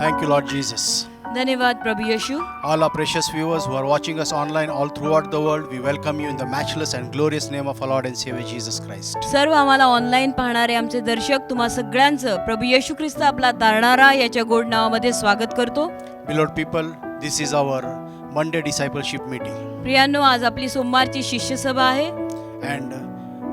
Thank you, Lord Jesus. धन्यवाद प्रभु येशू. All our precious viewers who are watching us online all throughout the world, we welcome you in the matchless and glorious name of our Lord and Savior Jesus Christ. सर्व आम्हाला online पाहणारे आमचे दर्शक तुम्हा सगळ्यांचं प्रभू येशू ख्रिस्त आपला तारणारा याच्या गोड नावामध्ये स्वागत करतो. Beloved people, this is our Monday discipleship meeting. प्रियांनो, आज आपली सोमवारची शिष्य सभा आहे And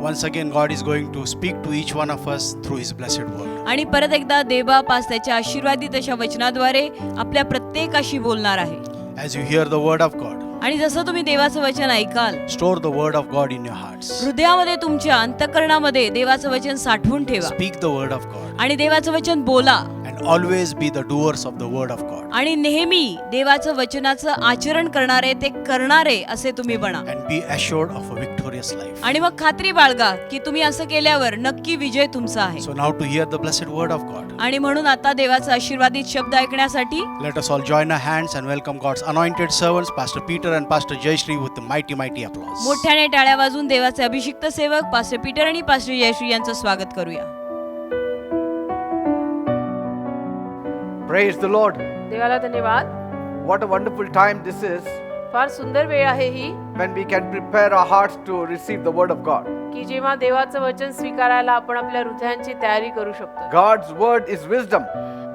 once again, God is going to speak to each one of us through His blessed word. आणि परत एकदा देवबाप आज त्याच्या आशीर्वादित अशा वचनाद्वारे आपल्या प्रत्येकाशी बोलणार आहे. As you hear the word of God, आणि जसं तुम्ही देवाचं वचन ऐकाल, store the word of God in your hearts. हृदयामध्ये तुमच्या अंतःकरणामध्ये देवाचं वचन साठवून ठेवा Speak the word of God आणि देवाचं वचन बोला and always be the doers of the word of God. आणि नेहमी देवाचं वचनाचं आचरण करणारे ते करणारे असे तुम्ही बना. And be assured of a victorious life. आणि मग खात्री बाळगा की तुम्ही असं केल्यावर नक्की विजय तुमचा आहे. So now to hear the blessed word of God, आणि म्हणून आता देवाचा आशीर्वादित शब्द ऐकण्यासाठी let us all join our hands and welcome God's anointed servants, Pastor Peter and Pastor Jayashree, with the mighty applause. मोठ्याने टाळ्या वाजवून देवाचे अभिषिक्त सेवक पास्टर पीटर आणि पास्टर जयश्री यांचं स्वागत करूया. Praise the Lord. देवाला धन्यवाद. What a wonderful time this is फार सुंदर वेळ आहे ही when we can prepare our hearts to receive the word of God. की जेव्हा देवाचं वचन स्वीकारायला आपण आपल्या हृदयांची तयारी करू शकतो. God's word is wisdom.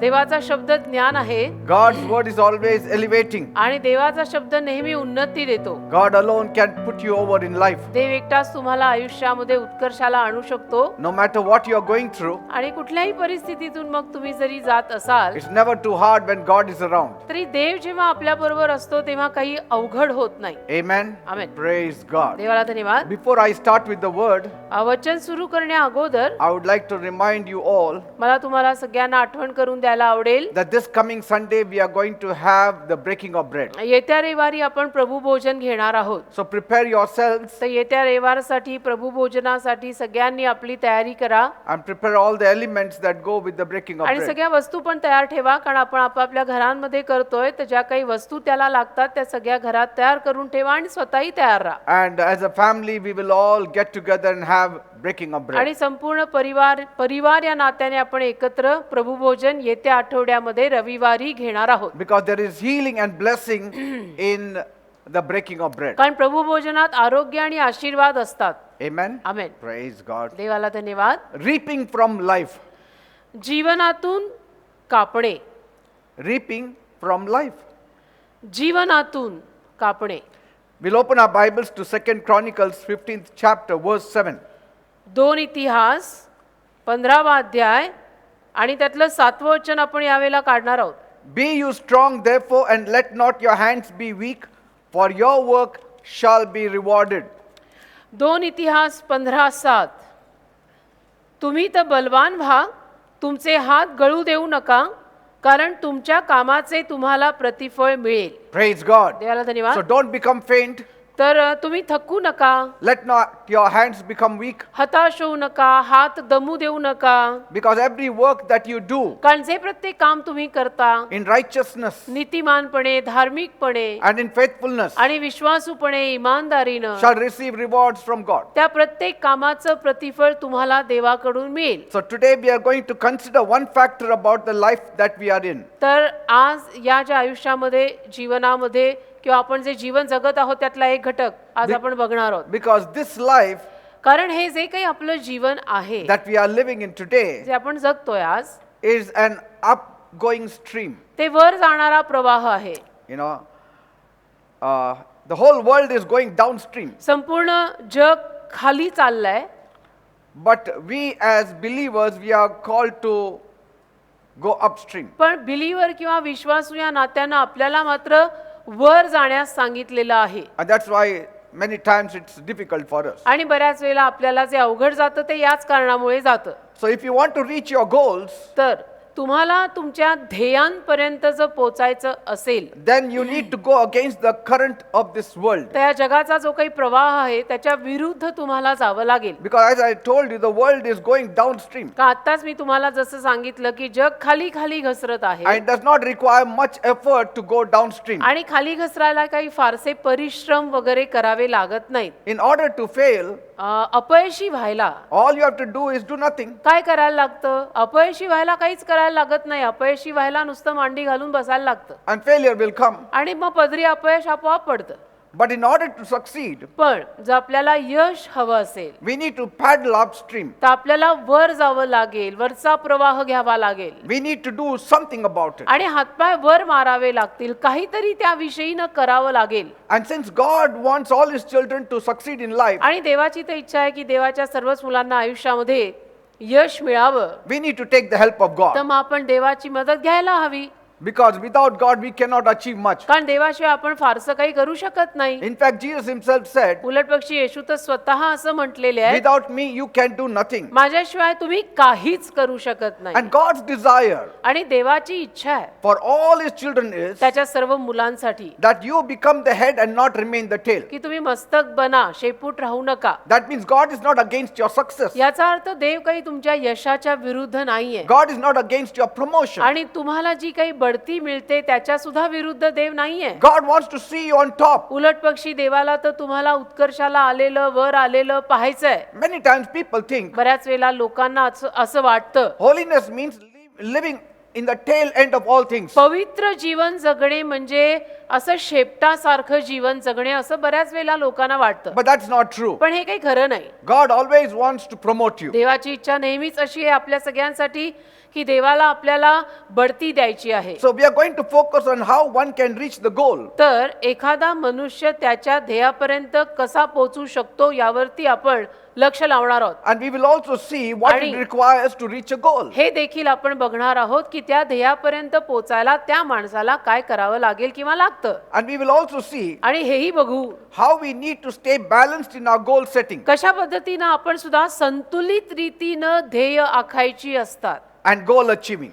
देवाचा शब्द ज्ञान आहे God's word is always elevating. आणि देवाचा शब्द नेहमी उन्नती देतो. God alone can put you over in life. देव एकटाच तुम्हाला आयुष्यामध्ये उत्कर्षाला आणू शकतो. No matter what you are going through, आणि कुठल्याही परिस्थितीतून मग तुम्ही जरी जात असाल it's never too hard when God is around. तरी देव जेव्हा आपल्या बरोबर असतो तेव्हा काही अवघड होत नाही. Amen. Amen. Praise God. देवाला धन्यवाद. Before I start with the word, वचन सुरू करण्या अगोदर I would like to remind you all मला तुम्हाला सगळ्यांना आठवण करून द्यायला आवडेल that this coming Sunday we are going to have the breaking of bread. येत्या रविवारी आपण प्रभू भोजन घेणार आहोत. So prepare yourselves तर येत्या रविवारसाठी प्रभू भोजनासाठी सगळ्यांनी आपली तयारी करा and prepare all the elements that go with the breaking of आणि bread. सगळ्या वस्तू पण तयार ठेवा कारण आपण आपापल्या घरांमध्ये करतोय तर ज्या काही वस्तू त्याला लागतात त्या सगळ्या घरात तयार करून ठेवा आणि स्वतःही तयार राहा. And as a family we will all get together and have breaking of bread. आणि संपूर्ण परिवार या नात्याने आपण एकत्र प्रभू भोजन येत्या आठवड्यामध्ये रविवारी घेणार आहोत. Because there is healing and blessing in the breaking of bread. कारण प्रभू भोजनात आरोग्य आणि आशीर्वाद असतात. Amen. आमेन. Praise God. देवाला धन्यवाद. Reaping from life. जीवनातून कापणे. Reaping from life. जीवनातून कापणे. We'll open our Bibles to 2 Chronicles 15th chapter verse 7. 2 इतिहास 15वा अध्याय आणि त्यातलं 7वं वचन आपण यावेळेला काढणार आहोत. Be you strong therefore and let not your hands be weak, for your work shall be rewarded. 2 इतिहास 15:7 तुम्ही तर बलवान व्हा, तुमचे हात गळू देऊ नका, कारण तुमच्या कामाचे तुम्हाला प्रतिफळ मिळेल. Praise God. देवाला धन्यवाद. So don't become faint. तर तुम्ही थकू नका, Let not your hands become weak, हताश होऊ नका, हात दमू देऊ नका, because every work that you do कारण जे प्रत्येक काम तुम्ही करता in righteousness नीतिमानपणे, धार्मिकपणे and in faithfulness आणि विश्वासूपणे, इमानदारीनं shall receive rewards from God. त्या प्रत्येक कामाचं प्रतिफळ तुम्हाला देवाकडून मिळेल. So today we are going to consider one factor about the life that we are in. तर आज या ज्या आयुष्यामध्ये जीवनामध्ये किंवा आपण जे जीवन जगत आहोत त्यातला एक घटक आज आपण बघणार आहोत. Because this life कारण हे जे काही आपलं जीवन आहे that we are living in today जे आपण जगतोय आज is an upgoing stream. ते वर जाणारा प्रवाह आहे. You know, the whole world is going downstream. संपूर्ण जग खाली चाललंय. But we as believers, we are called to go upstream. पण बिलीवर किंवा विश्वासू या नात्यानं आपल्याला मात्र वर जाण्यास सांगितलेलं आहे. And that's why many times it's difficult for us. आणि बऱ्याच वेळेला आपल्याला जे अवघड जातं ते याच कारणामुळे जातं. So if you want to reach your goals, तर तुम्हाला तुमच्या ध्येयांपर्यंत जर पोचायचं असेल then you need to go against the current of this world. त्या जगाचा जो काही प्रवाह आहे त्याच्या विरुद्ध तुम्हाला जावं लागेल. Because as I told you, the world is going downstream. का आत्ताच मी तुम्हाला जसं सांगितलं की जग खाली खाली घसरत आहे And it does not require much effort to go downstream. आणि खाली घसरायला काही फारसे परिश्रम वगैरे करावे लागत नाहीत. In order to fail, अपयशी व्हायला all you have to do is do nothing. काय करायला लागतं? अपयशी व्हायला काहीच करायला लागत नाही. अपयशी व्हायला नुसतं मांडी घालून बसायला लागतं And failure will come. आणि मग पदरी अपयश आपोआप पडतं. But in order to succeed, पण जर आपल्याला यश हवं असेल we need to paddle upstream. तर आपल्याला वर जावं लागेल, वरचा प्रवाह घ्यावा लागेल We need to do something about it. आणि हातपाय वर मारावे लागतील, काहीतरी त्याविषयीनं करावं लागेल. And since God wants all his children to succeed in life, आणि देवाची तर इच्छा आहे की देवाच्या सर्वच मुलांना आयुष्यामध्ये यश मिळावं, we need to take the help of तर God. मग आपण देवाची मदत घ्यायला हवी. Because without God, we cannot achieve much. कारण देवाशिवाय आपण फारसं काही करू शकत नाही. In fact, Jesus himself said, उलट पक्षी येशू तर स्वतः असं म्हटलेले आहे, without me, you can do nothing. माझ्याशिवाय तुम्ही काहीच करू शकत नाही. And God's desire आणि देवाची इच्छा आहे for all his children is त्याच्या सर्व मुलांसाठी that you become the head and not remain the tail. की तुम्ही मस्तक बना, शेपूट राहू नका. That means God is not against your success. याचा अर्थ देव काही तुमच्या यशाच्या विरुद्ध नाहीये God is not against your promotion. आणि तुम्हाला जी काही बढती मिळते त्याच्या सुद्धा विरुद्ध देव नाहीये. God wants to see you on top. उलट पक्षी देवाला तर तुम्हाला उत्कर्षाला आलेलं, वर आलेलं पाहायचंय. Many times people think बऱ्याच वेळेला लोकांना असं वाटतं holiness means living in the tail end of all things. पवित्र जीवन जगणे म्हणजे असं शेपटासारखं जीवन जगणे असं बऱ्याच वेळेला लोकांना वाटतं. But that's not true. पण हे काही खरं नाही. God always wants to promote you. देवाची इच्छा नेहमीच अशी आहे आपल्या सगळ्यांसाठी की देवाला आपल्याला बढती द्यायची आहे. So we are going to focus on how one can reach the goal. तर एखादा मनुष्य त्याच्या ध्येयापर्यंत कसा पोहोचू शकतो यावरती आपण लक्ष लावणार आहोत. And we will also see what आणि- it requires to reach a goal. हे देखील आपण बघणार आहोत की त्या ध्येयापर्यंत पोहोचायला त्या माणसाला काय करावं लागेल किंवा लागतं. And we will also see आणि हेही बघू how we need to stay balanced in our goal setting कशा पद्धतीनं आपण सुद्धा संतुलित रीतीनं ध्येय आखायची असतात. and goal achieving.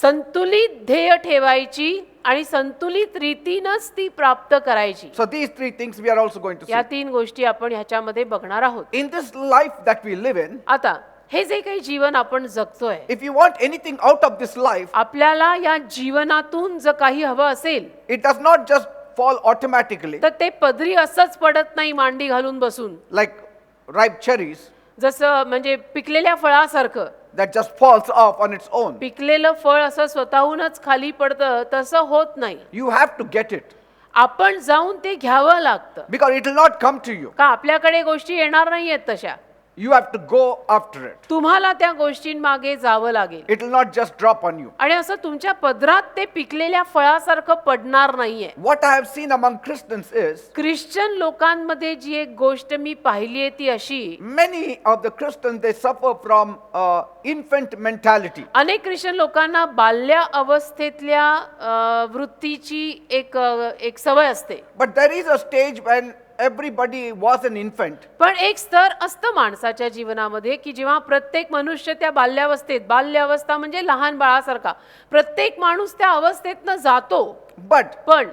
संतुलित ध्येय ठेवायची आणि संतुलित रीतीनंच ती प्राप्त करायची. So these three things we are also going to see. या तीन गोष्टी आपण ह्याच्यामध्ये बघणार आहोत. In this life that we live in, आता हे जे काही जीवन आपण जगतोय, if you want anything out of this life, आपल्याला या जीवनातून जर काही हवं असेल it does not just fall automatically तर ते पदरी असंच पडत नाही मांडी घालून बसून, like ripe cherries जसं म्हणजे पिकलेल्या फळासारखं. that just falls off on its own. पिकलेलं फळ असं स्वतःहूनच खाली पडतं तसं होत नाही. You have to get it आपण जाऊन ते घ्यावं लागतं. because it will not come to you. का आपल्याकडे गोष्टी येणार नाहीयेत तशा. You have to go after it. तुम्हाला त्या गोष्टींमागे जावं लागेल. It will not just drop on you. आणि असं तुमच्या पदरात ते पिकलेल्या फळासारखं पडणार नाहीये. What I have seen among Christians is Christian लोकांमध्ये जी एक गोष्ट मी पाहिली आहे ती अशी, many of the Christians they suffer from infant mentality. अनेक ख्रिश्चन लोकांना बाल्य अवस्थेतल्या वृत्तीची एक सवय असते. But there is a stage when everybody was an infant. पण एक स्तर असतं माणसाच्या जीवनामध्ये की जेव्हा प्रत्येक मनुष्य त्या बाल्यावस्थेत, बाल्य अवस्था म्हणजे लहान बाळासारखा, प्रत्येक माणूस त्या अवस्थेतनं जातो. But पण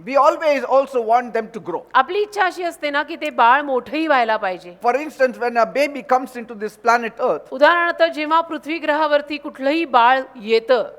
we always also want them to grow. आपली इच्छा अशी असते ना की ते बाळ मोठंही व्हायला पाहिजे. For instance, when a baby comes into this planet Earth, उदाहरणार्थ जेव्हा पृथ्वी ग्रहावरती कुठलंही बाळ येतं,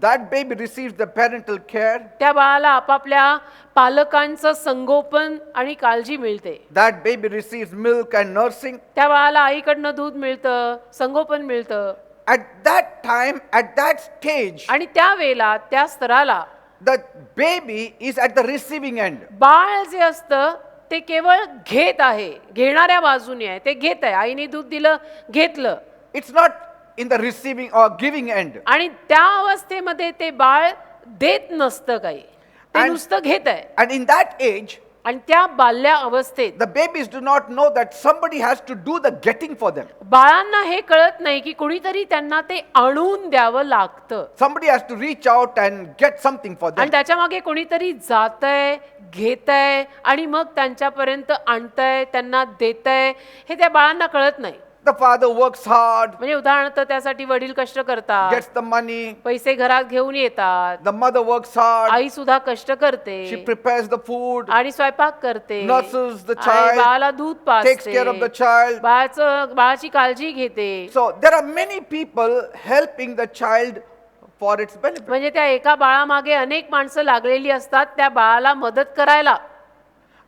that baby receives the parental care, त्या बाळाला आपापल्या पालकांचं संगोपन आणि काळजी मिळते. that baby receives milk and nursing. त्या बाळाला आईकडनं दूध मिळतं, संगोपन मिळतं. At that time, at that stage, आणि त्या वेळेला, त्या स्तराला the baby is at the receiving end. बाळ जे असतं ते केवळ घेत आहे, घेणाऱ्या बाजूने आहे, ते घेत आहे. आईने दूध दिलं, घेतलं. It's not in the receiving or giving end. आणि त्या अवस्थेमध्ये ते बाळ देत नसतं काही, ते And- नुसतं घेत आहे. And in that age, आणि त्या बाल्या अवस्थेत the babies do not know that somebody has to do the getting for them. बाळांना हे कळत नाही की कुणीतरी त्यांना ते आणून द्यावं लागतं. Somebody has to reach out and get something for them. आणि त्याच्या मागे कोणीतरी जातंय, घेतंय आणि मग त्यांच्यापर्यंत आणतंय, त्यांना देतंय. हे त्या बाळांना कळत नाही. The father works hard, म्हणजे उदाहरणार्थ त्यासाठी वडील कष्ट करतात, gets the money. पैसे घरात घेऊन येतात. The mother works hard. आई सुद्धा कष्ट करते She prepares the food, आणि स्वयंपाक करते, nurses the आणि child, बाळाला दूध takes care of the पाजते, child. बाळाची काळजी घेते. So there are many people helping the child for its benefit. म्हणजे त्या एका बाळामागे अनेक माणसं लागलेली असतात त्या बाळाला मदत करायला.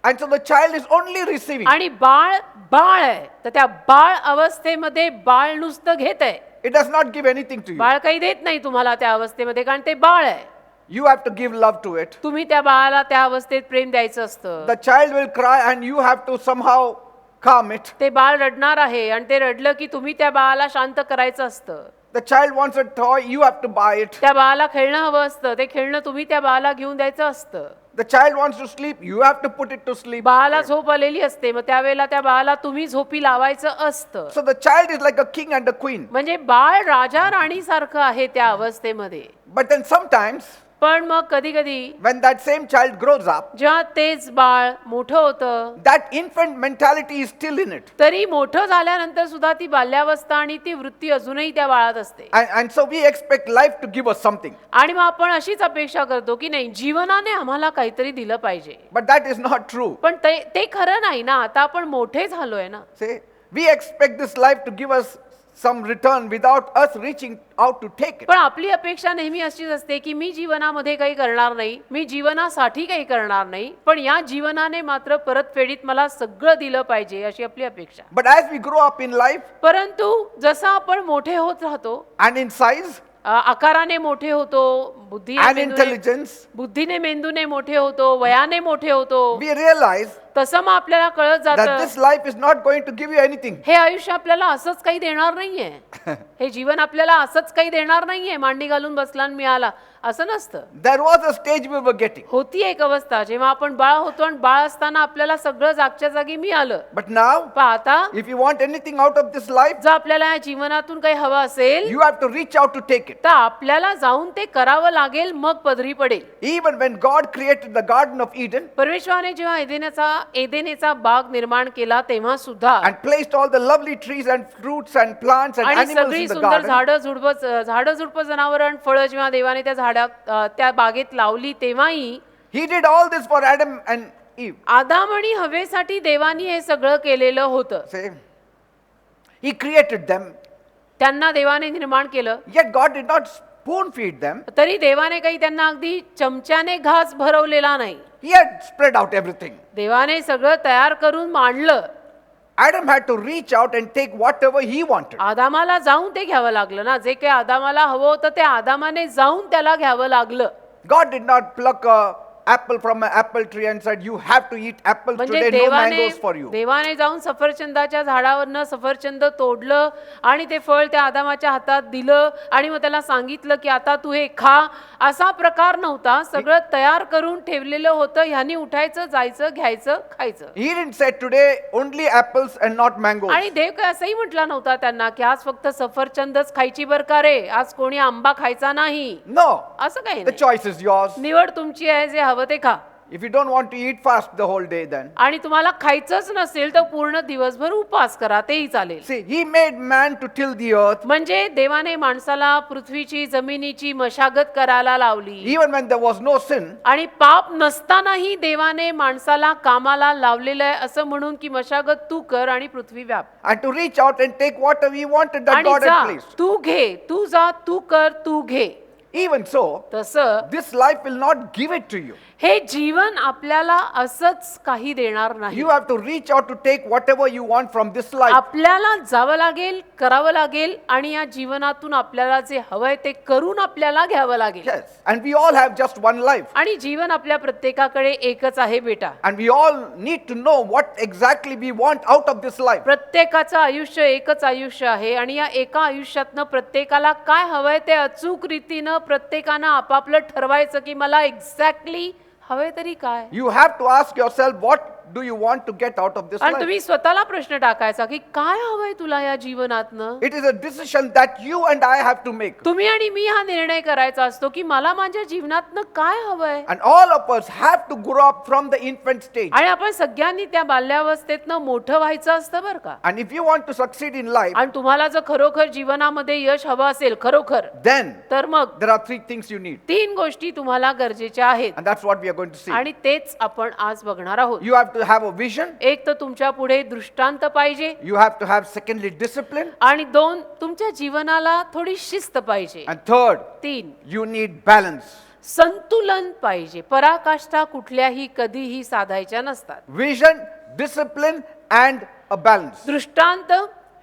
And so the child is only receiving. आणि बाळ बाळ आहे, तर त्या बाळ अवस्थेमध्ये बाळ नुसतं घेत आहे. It does not give anything to you. बाळ काही देत नाही तुम्हाला त्या अवस्थेमध्ये, कारण ते बाळ आहे. You have to give love to it. तुम्ही त्या बाळाला त्या अवस्थेत प्रेम द्यायचं असतं. The child will cry and you have to somehow calm it. ते बाळ रडणार आहे आणि ते रडलं की तुम्ही त्या बाळाला शांत करायचं असतं. The child wants a toy, you have to buy it. त्या बाळाला खेळणं हवं असतं, ते खेळणं तुम्ही त्या बाळाला घेऊन द्यायचं असतं. The child wants to sleep, you have to put it to sleep. बाळाला झोप आलेली असते, मग त्यावेळेला त्या बाळाला तुम्ही झोपी लावायचं असतं. So the child is like a king and a queen. म्हणजे बाळ राजा राणी सारखं आहे त्या अवस्थेमध्ये. But then sometimes पण मग कधी कधी when that same child grows up, जेव्हा तेच बाळ मोठं होतं, that infant mentality is still in it. तरी मोठं झाल्यानंतर सुद्धा ती बाल्यावस्था आणि ती वृत्ती अजूनही त्या बाळात असते. And so we expect life to give us something. आणि मग आपण अशीच अपेक्षा करतो की नाही, जीवनाने आम्हाला काहीतरी दिलं पाहिजे. But that is not true. पण ते खरं नाही ना. आता आपण मोठे झालोय ना. See, we expect this life to give us some return without us reaching out to take it. पण आपली अपेक्षा नेहमी अशीच असते की मी जीवनामध्ये काही करणार नाही, मी जीवनासाठी काही करणार नाही, पण या जीवनाने मात्र परतफेडीत मला सगळं दिलं पाहिजे, अशी आपली अपेक्षा. But as we grow up in life परंतु जसं आपण मोठे होत राहतो, and in size आकाराने मोठे होतो, and intelligence, बुद्धीने मेंदूने मोठे होतो, वयाने मोठे होतो, we realize तसं मग आपल्याला कळत that जातं this life is not going to give you anything. हे आयुष्य आपल्याला असंच काही देणार नाहीये. हे जीवन आपल्याला असंच काही देणार नाहीये, मांडी घालून बसला आणि मिळाला असं नसतं. There was a stage we were getting. होती एक अवस्था जेव्हा आपण बाळ होतो आणि बाळ असताना आपल्याला सगळं जागच्या जागी मिळालं. But now, पण आता if you want anything out of this life, जर आपल्याला या जीवनातून काही हवं असेल, you have to reach out to take it. तर आपल्याला जाऊन ते करावं लागेल, मग पदरी पडेल. Even when God created the Garden of Eden परमेश्वराने जेव्हा एदेनेचा बाग निर्माण केला, तेव्हा सुद्धा and placed all the lovely trees and fruits and plants and आणि animals सगळी in the सुंदर garden, झाडं झुडप जनावर आणि फळं जेव्हा देवाने त्या बागेत लावली, तेव्हाही He did all this for Adam and Eve. आदाम आणि हवेसाठी देवानी हे सगळं केलेलं होतं. See, He created them, त्यांना देवाने निर्माण केलं, yet God did not spoon feed them. तरी देवाने काही त्यांना अगदी चमच्याने घास भरवलेला नाही. He had spread out everything. देवाने सगळं तयार करून मांडलं. Adam had to reach out and take whatever he wanted. आदामाला जाऊन ते घ्यावं लागलं ना. जे काही आदामाला हवं होतं ते आदामाने जाऊन त्याला घ्यावं लागलं. God did not pluck a apple from an apple tree and said, you have to eat apples म्हणजे today, no mangoes for you. देवाने जाऊन सफरचंदाच्या झाडावरनं सफरचंद तोडलं आणि ते फळ त्या आदामाच्या हातात दिलं आणि मग त्याला सांगितलं की आता तू हे खा. असा प्रकार नव्हता. सगळं तयार करून ठेवलेलं होतं. ह्यानी उठायचं, जायचं, घ्यायचं, खायचं. He didn't say today only apples and not mangoes. आणि देव काय असंही म्हटला नव्हता त्यांना की आज फक्त सफरचंदच खायची बरं का रे, आज कोणी आंबा खायचा नाही. No, असं काही the नाही. choice is yours. निवड तुमची आहे, जे हवं ते खा. If you don't want to eat, fast the whole day then. आणि तुम्हाला खायचंच नसेल तर पूर्ण दिवसभर उपवास करा, तेही चालेल. See, He made man to till the earth म्हणजे देवाने माणसाला पृथ्वीची जमिनीची मशागत करायला लावली. even when there was no sin. आणि पाप नसतानाही देवाने माणसाला कामाला लावलेलं आहे, असं म्हणून की मशागत तू कर आणि पृथ्वी व्याप. And to reach out and take whatever He wanted that आणि God जा, had placed. तू घे, तू जा, तू कर, तू घे. Even so, तसं this life will not give it to you. हे जीवन आपल्याला असंच काही देणार नाही. You have to reach out to take whatever you want from this life. आपल्याला जावं लागेल, करावं लागेल आणि या जीवनातून आपल्याला जे हवंय ते करून आपल्याला घ्यावं लागेल. Yes. And we all have just one life. आणि जीवन आपल्या प्रत्येकाकडे एकच आहे बेटा. And we all need to know what exactly we want out of this life. प्रत्येकाचं आयुष्य एकच आयुष्य आहे आणि या एका आयुष्यातनं प्रत्येकाला काय हवंय ते अचूक रीतीनं प्रत्येकानं आपापलं ठरवायचं की मला एक्झॅक्टली हवे तरी काय. You have to ask yourself, what do you want to get out of this आणि life? तुम्ही स्वतःला प्रश्न टाकायचा की काय हवंय तुला या जीवनातनं. It is a decision that you and I have to make. तुम्ही आणि मी हा निर्णय करायचा असतो की मला माझ्या जीवनातनं काय हवंय. And all of us have to grow up from the infant stage. आणि आपण सगळ्यांनी त्या बाल्यावस्थेतनं मोठं व्हायचं असतं बरं का. And if you want to succeed in life, आणि तुम्हाला जर खरोखर जीवनामध्ये यश हवं असेल खरोखर, then तर मग there are three things you need. 3 गोष्टी तुम्हाला गरजेच्या आहेत. And that's what we are going to see. आणि तेच आपण आज बघणार आहोत. You have to have a vision. एक तर तुमच्या पुढे दृष्टांत पाहिजे. You have to have secondly discipline. आणि 2 तुमच्या जीवनाला थोडी शिस्त पाहिजे. And third, 3 you need balance. संतुलन पाहिजे. पराकाष्ठा कुठल्याही कधीही साधायच्या नसतात. Vision, discipline, and a balance. दृष्टांत,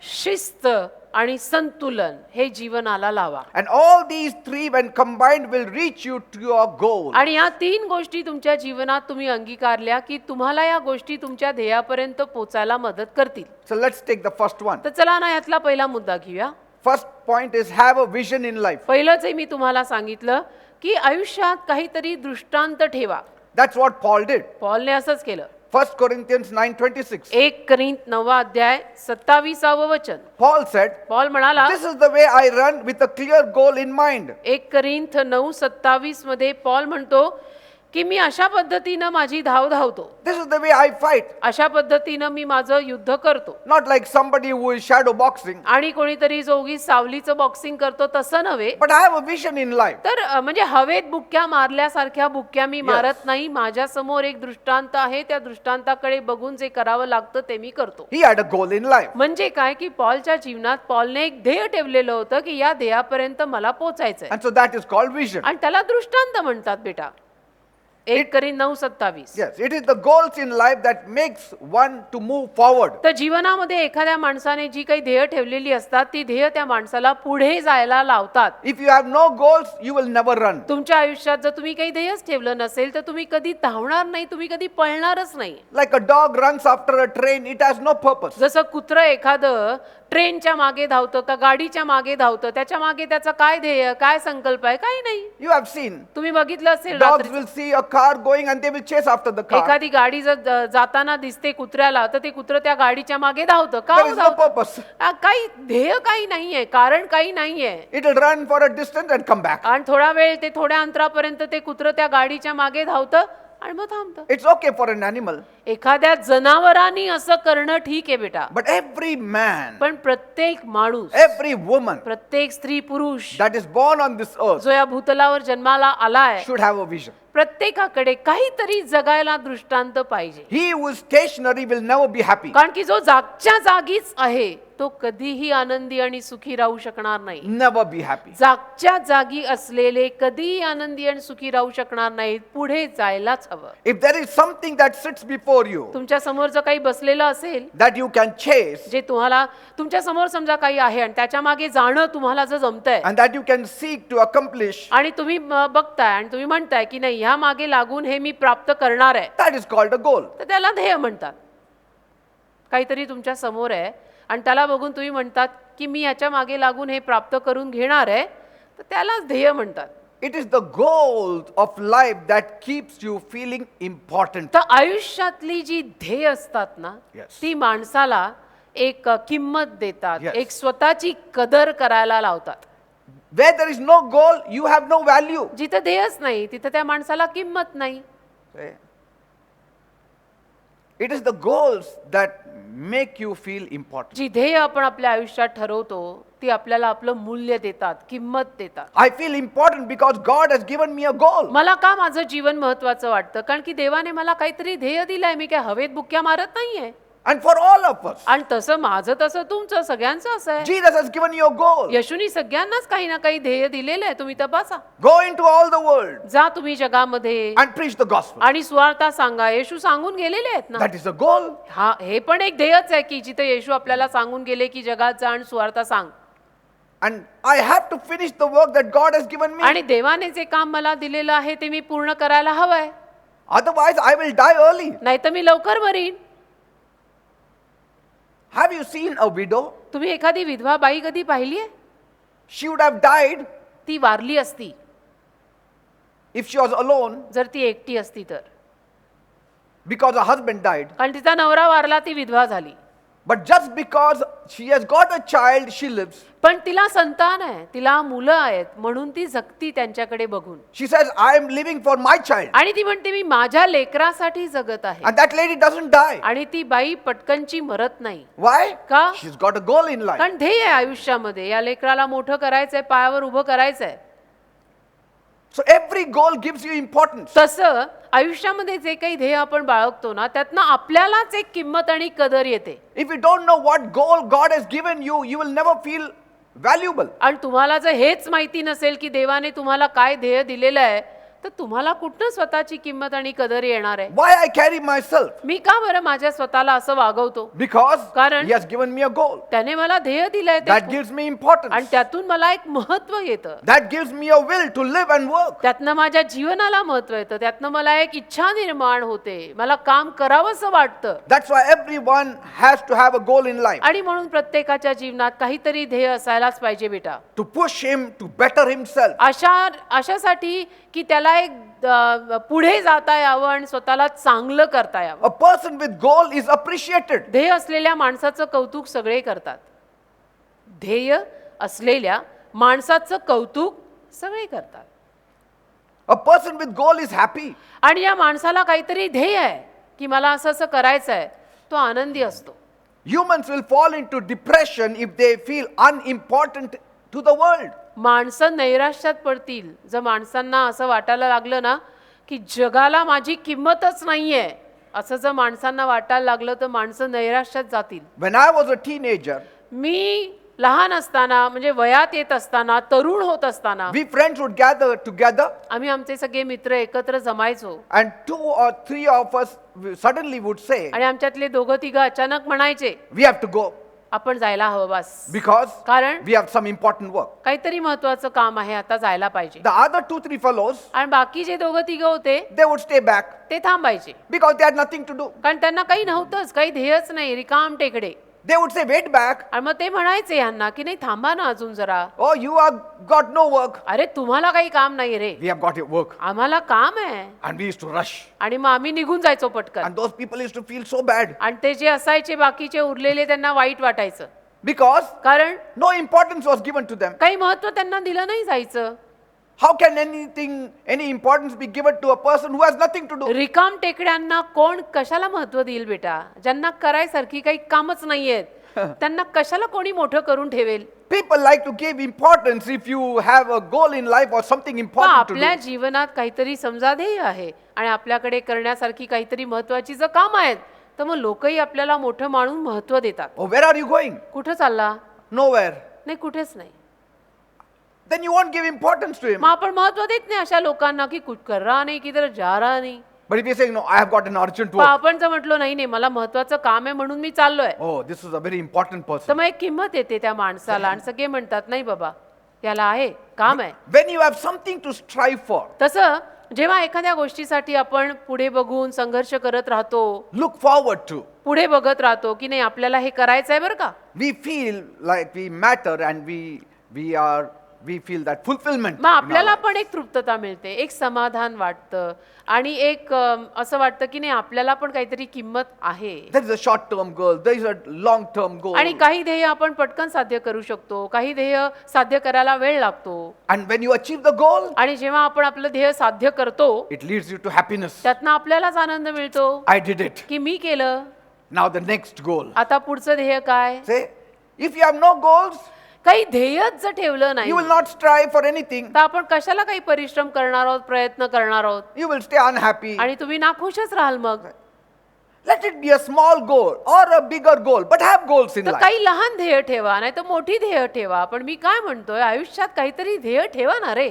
शिस्त आणि संतुलन हे जीवनाला लावा. And all these three, when combined, will reach you to your goal. आणि या तीन गोष्टी तुमच्या जीवनात तुम्ही अंगीकारल्या की तुम्हाला या गोष्टी तुमच्या ध्येयापर्यंत पोचायला मदत करतील. So let's take the first one. तर चला ना यातला पहिला मुद्दा घेऊया. First point is have a vision in life. पहिलंच मी तुम्हाला सांगितलं की आयुष्यात काहीतरी दृष्टांत ठेवा. That's what Paul did. पॉलने असंच केलं. 1 Corinthians 9:26. 1 कोरिंथ 9 अध्याय 27 वचन. Paul said, पॉल म्हणाला, "This is the way I run with a clear goal in mind." 1 Corinth 9:27 मध्ये पॉल म्हणतो की मी अशा पद्धतीनं माझी धाव धावतो. This is the way I fight. अशा पद्धतीनं मी माझं युद्ध करतो. Not like somebody who is shadow boxing, आणि कोणीतरी जो उगीच सावलीचं बॉक्सिंग करतो तसं नव्हे. but I have a vision in life. तर म्हणजे हवेत बुक्क्या मारल्यासारख्या बुक्क्या मी मारत नाही. माझ्या समोर एक दृष्टांत आहे. त्या दृष्टांताकडे बघून जे करावं लागतं ते मी करतो. He had a goal in life. म्हणजे काय की पॉलच्या जीवनात पॉलने एक ध्येय ठेवलेलं होतं की या ध्येयापर्यंत मला पोहोचायचंय. And so that is called vision. आणि त्याला दृष्टांत म्हणतात बेटा. 1 Corinth 9:27. Yes, it is the goals in life that makes one to move forward. तर जीवनामध्ये एखाद्या माणसाने जी काही ध्येय ठेवलेली असतात ती ध्येय त्या माणसाला पुढे जायला लावतात. If you have no goals, you will never run. तुमच्या आयुष्यात जर तुम्ही काही ध्येयच ठेवलं नसेल तर तुम्ही कधी धावणार नाही. तुम्ही कधी पळणारच नाही. Like a dog runs after a train, it has no purpose. जसं कुत्रं एखादं ट्रेनच्या मागे धावतं का गाडीच्या मागे धावतं, त्याच्या मागे त्याचा काय ध्येय, काय संकल्प आहे, काही नाही. You have seen. तुम्ही बघितलं असेल Dogs रात्रीचं. will see a car going and they will chase after the car. एखादी गाडी जर जाताना दिसते कुत्र्याला तर ते कुत्रं त्या गाडीच्या मागे धावतं. का There is no धावतं? purpose. काही ध्येय काही नाहीये, कारण काही नाहीये. It will run for a distance and come back. आणि थोडा वेळ ते थोड्या अंतरापर्यंत ते कुत्रं त्या गाडीच्या मागे धावतं आणि मग थांबतं. It's okay for an animal. एखाद्या जनावरांनी असं करणं ठीक आहे बेटा. But every man, पण प्रत्येक माणूस, every woman प्रत्येक स्त्री पुरुष that is born on this earth जो या भूतलावर जन्माला आलाय, should have a vision. प्रत्येकाकडे काहीतरी जगायला दृष्टांत पाहिजे. He who is stationary will never be happy. कारण की जो जागच्या जागीच आहे तो कधीही आनंदी आणि सुखी राहू शकणार नाही. Never be happy. जागच्या जागी असलेले कधीही आनंदी आणि सुखी राहू शकणार नाहीत. पुढे जायलाच हवं. If there is something that sits before you तुमच्या समोर जर काही बसलेलं असेल that you can chase जे तुम्हाला तुमच्या समोर समजा काही आहे आणि त्याच्या मागे जाणं तुम्हाला जर जमतंय and that you can seek to accomplish, आणि तुम्ही बघताय आणि तुम्ही म्हणताय की नाही ह्या मागे लागून हे मी प्राप्त करणार आहे, that is called a goal. तर त्याला ध्येय म्हणतात. काहीतरी तुमच्या समोर आहे आणि त्याला बघून तुम्ही म्हणतात की मी याच्या मागे लागून हे प्राप्त करून घेणार आहे, तर त्यालाच ध्येय म्हणतात. It is the goal of life that keeps you feeling important. तर आयुष्यातली जी ध्येय असतात ना Yes. ती माणसाला एक किंमत देतात, Yes. एक स्वतःची कदर करायला लावतात. Where there is no goal, you have no value. जिथं ध्येयच नाही तिथं त्या माणसाला किंमत नाही. It is the goals that make you feel important. जी ध्येय आपण आपल्या आयुष्यात ठरवतो ती आपल्याला आपलं मूल्य देतात, किंमत देतात. I feel important because God has given me a goal. मला का माझं जीवन महत्वाचं वाटतं? कारण की देवाने मला काहीतरी ध्येय दिलंय. मी काय हवेत बुक्क्या मारत नाहीये. And for all of us, आणि तसं माझं तसं तुमचं सगळ्यांचं असं आहे. Jesus has given you a goal. येशूनी सगळ्यांनाच काही ना काही ध्येय दिलेलं आहे. तुम्ही तपासा. Go into all the world जा तुम्ही जगामध्ये and preach the gospel. आणि सुवार्ता सांगा. येशू सांगून गेलेले आहेत ना. That is a goal. हा हे पण एक ध्येयच आहे की जिथे येशू आपल्याला सांगून गेले की जगात जा आणि सुवार्ता सांग. And I have to finish the work that God has given me. आणि देवाने जे काम मला दिलेलं आहे ते मी पूर्ण करायला हवंय. Otherwise, I will die early. नाही तर मी लवकर marine. Have you seen a widow? तुम्ही एखादी विधवा बाई कधी पाहिली आहे? She would have died ती वारली असती if she was alone जर ती एकटी असती तर. because her husband died. कारण तिचा नवरा वारला ती विधवा झाली. But just because she has got a child, she lives. पण तिला संतान आहे, तिला मुलं आहेत म्हणून ती जगती त्यांच्याकडे बघून. She says, I am living for my child. आणि ती म्हणते मी माझ्या लेकरासाठी जगत आहे. And that lady doesn't die. आणि ती बाई पटकनची मरत नाही. Why? का? She's got a goal in life. कारण ध्येय आहे आयुष्यामध्ये. या लेकराला मोठं करायचंय, पायावर उभं करायचंय. So every goal gives you importance. तसं आयुष्यामध्ये जे काही ध्येय आपण बाळगतो ना त्यातनं आपल्यालाच एक किंमत आणि कदर येते. If you don't know what goal God has given you, you will never feel valuable. आणि तुम्हाला जर हेच माहिती नसेल की देवाने तुम्हाला काय ध्येय दिलेलं आहे तर तुम्हाला कुठनं स्वतःची किंमत आणि कदर येणार आहे? Why I carry myself? मी का बरं माझ्या स्वतःला असं वागवतो? Because कारण He has given me a goal. त्याने मला ध्येय दिलंय ते That gives me importance. आणि त्यातून मला एक महत्व येतं. That gives me a will to live and work. त्यातनं माझ्या जीवनाला महत्व येतं. त्यातनं मला एक इच्छा निर्माण होते. मला काम करावंसं वाटतं. That's why everyone has to have a goal in life. आणि म्हणून प्रत्येकाच्या जीवनात काहीतरी ध्येय असायलाच पाहिजे बेटा. To push him to better himself. अशासाठी की त्याला एक पुढे जाता यावं आणि स्वतःला चांगलं करता यावं. A person with goal is appreciated. ध्येय असलेल्या माणसाचं कौतुक सगळे करतात. ध्येय असलेल्या माणसाचं कौतुक सगळे करतात. A person with goal is happy. आणि या माणसाला काहीतरी ध्येय आहे की मला असं असं करायचं आहे, तो आनंदी असतो. Humans will fall into depression if they feel unimportant to the world. माणसं नैराश्यात पडतील जर माणसांना असं वाटायला लागलं ना की जगाला माझी किंमतच नाहीये. असं जर माणसांना वाटायला लागलं तर माणसं नैराश्यात जातील. When I was a teenager, मी लहान असताना म्हणजे वयात येत असताना तरुण होत असताना we friends would gather together आम्ही आमचे सगळे मित्र एकत्र जमायचो and 2 or 3 of us suddenly would say, आणि आमच्यातले दोघं तिघं अचानक म्हणायचे we have to go आपण जायला हवं बस. because कारण we have some important work. काहीतरी महत्वाचं काम आहे आता जायला पाहिजे. The other 2-3 fellows, आणि बाकी जे दोघं तिघं होते they would stay back ते थांबायचे because they had nothing to do. कारण त्यांना काही नव्हतंच, काही ध्येयच नाही, रिकाम टेकडे. They would say, wait back. आणि मग ते म्हणायचे यांना की नाही थांबा ना अजून जरा. Oh, you have got no work. अरे तुम्हाला काही काम नाही रे, We have got your work. आम्हाला काम आहे. And we used to rush. आणि मग आम्ही निघून जायचो पटकन. And those people used to feel so bad आणि ते जे असायचे बाकीचे उरलेले त्यांना वाईट वाटायचं because कारण no importance was given to them. काही महत्व त्यांना दिलं नाही जायचं. How can any importance be given to a person who has nothing to do? रिकाम टेकड्यांना कोण कशाला महत्व देईल बेटा? ज्यांना करायसारखी काही कामच नाहीयेत त्यांना कशाला कोणी मोठं करून ठेवेल? People like to give importance if you have a goal in life or something मग important to आपल्या do. जीवनात काहीतरी समजा ध्येय आहे आणि आपल्याकडे करण्यासारखी काहीतरी महत्वाची जर काम आहेत तर मग लोकही आपल्याला मोठं मानून महत्व देतात. Oh, where are you going? कुठं चालला? Nowhere. नाही कुठेच नाही. Then you won't give importance to him. मग आपण महत्व देत नाही अशा लोकांना की कुछ कर रहा नाही किधर जा रहा नाही. But if you're saying, no, I have got an urgent पण work. आपण जर म्हटलो नाही नाही मला महत्वाचं काम आहे म्हणून मी चाललोय Oh, this is a very important तर person. मग एक किंमत येते त्या माणसाला आणि सगळे म्हणतात नाही बाबा याला आहे काम आहे. When you have something to strive for, तसं जेव्हा एखाद्या गोष्टीसाठी आपण पुढे बघून संघर्ष करत राहतो, look forward to, पुढे बघत राहतो की नाही आपल्याला हे करायचं आहे बरं का, we feel like we matter and we feel that fulfillment. मग in our आपल्याला life. पण एक तृप्तता मिळते, एक समाधान वाटतं आणि एक असं वाटतं की नाही आपल्याला पण काहीतरी किंमत आहे. There is a short-term goal. There is a long-term goal. आणि काही ध्येय आपण पटकन साध्य करू शकतो, काही ध्येय साध्य करायला वेळ लागतो. And when you achieve the goal, आणि जेव्हा आपण आपलं ध्येय साध्य करतो it leads you to happiness. त्यातनं आपल्यालाच आनंद मिळतो I did it. की मी केलं. Now the next goal. आता पुढचं ध्येय काय? Say, if you have no goals, काही ध्येयच जर ठेवलं नाही you will not strive for anything. तर आपण कशाला काही परिश्रम करणार आहोत, प्रयत्न करणार आहोत You will stay unhappy. आणि तुम्ही नाखुशच राहाल. मग Let it be a small goal or a bigger goal, but have goals in तर life. काही लहान ध्येय ठेवा नाही तर मोठी ध्येय ठेवा. पण मी काय म्हणतोय आयुष्यात काहीतरी ध्येय ठेवा ना रे.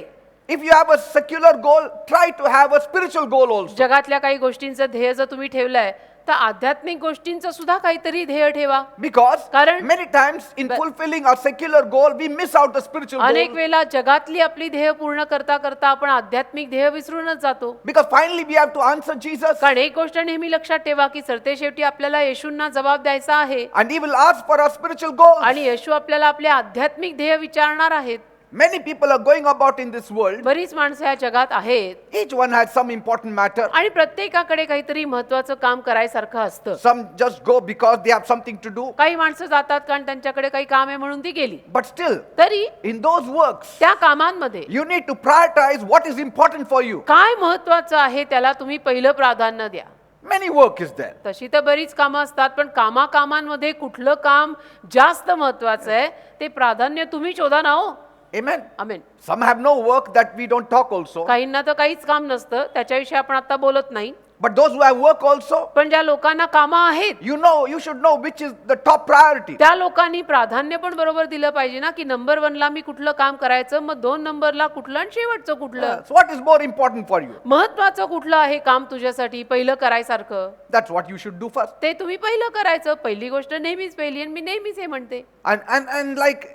If you have a secular goal, try to have a spiritual goal also. जगातल्या काही गोष्टींचं ध्येय जर तुम्ही ठेवलंय तर आध्यात्मिक गोष्टींचं सुद्धा काहीतरी ध्येय ठेवा. Because कारण- many times in fulfilling our secular goal, we miss out the spiritual अनेक goal. वेळेला जगातली आपली ध्येय पूर्ण करता करता आपण आध्यात्मिक ध्येय विसरूनच जातो. Because finally we have to answer Jesus. कारण एक गोष्ट नेहमी लक्षात ठेवा की सरतेशेवटी आपल्याला येशूंना जबाब द्यायचा आहे And he will ask for our spiritual goals. आणि येशू आपल्याला आपले आध्यात्मिक ध्येय विचारणार आहेत. Many people are going about in this world. बरीच माणसं या जगात आहेत Each one has some important matter. आणि प्रत्येकाकडे काहीतरी महत्वाचं काम करायसारखं असतं. Some just go because they have something to do. काही माणसं जातात कारण त्यांच्याकडे काही काम आहे म्हणून ती गेली. But still, तरी in those works, त्या कामांमध्ये you need to prioritize what is important for you. काय महत्वाचं आहे त्याला तुम्ही पहिलं प्राधान्य द्या. Many work is there. तशी तर बरीच कामं असतात पण कामाकामांमध्ये कुठलं काम जास्त महत्वाचं आहे ते प्राधान्य तुम्ही शोधा ना हो. Amen. Amen. Some have no work that we don't talk also. काहींना तर काहीच काम नसतं त्याच्याविषयी आपण आता बोलत नाही. But those who have work also, पण ज्या लोकांना कामं आहेत you should know which is the top priority. त्या लोकांनी प्राधान्य पण बरोबर दिलं पाहिजे ना, की नंबर 1 ला मी कुठलं काम करायचं, मग 2 नंबरला कुठलं आणि शेवटचं कुठलं, So what is more important for you? महत्वाचं कुठलं आहे काम तुझ्यासाठी पहिलं करायसारखं, That's what you should do first. ते तुम्ही पहिलं करायचं. पहिली गोष्ट नेहमीच पहिली, आणि मी नेहमीच हे म्हणते. And like,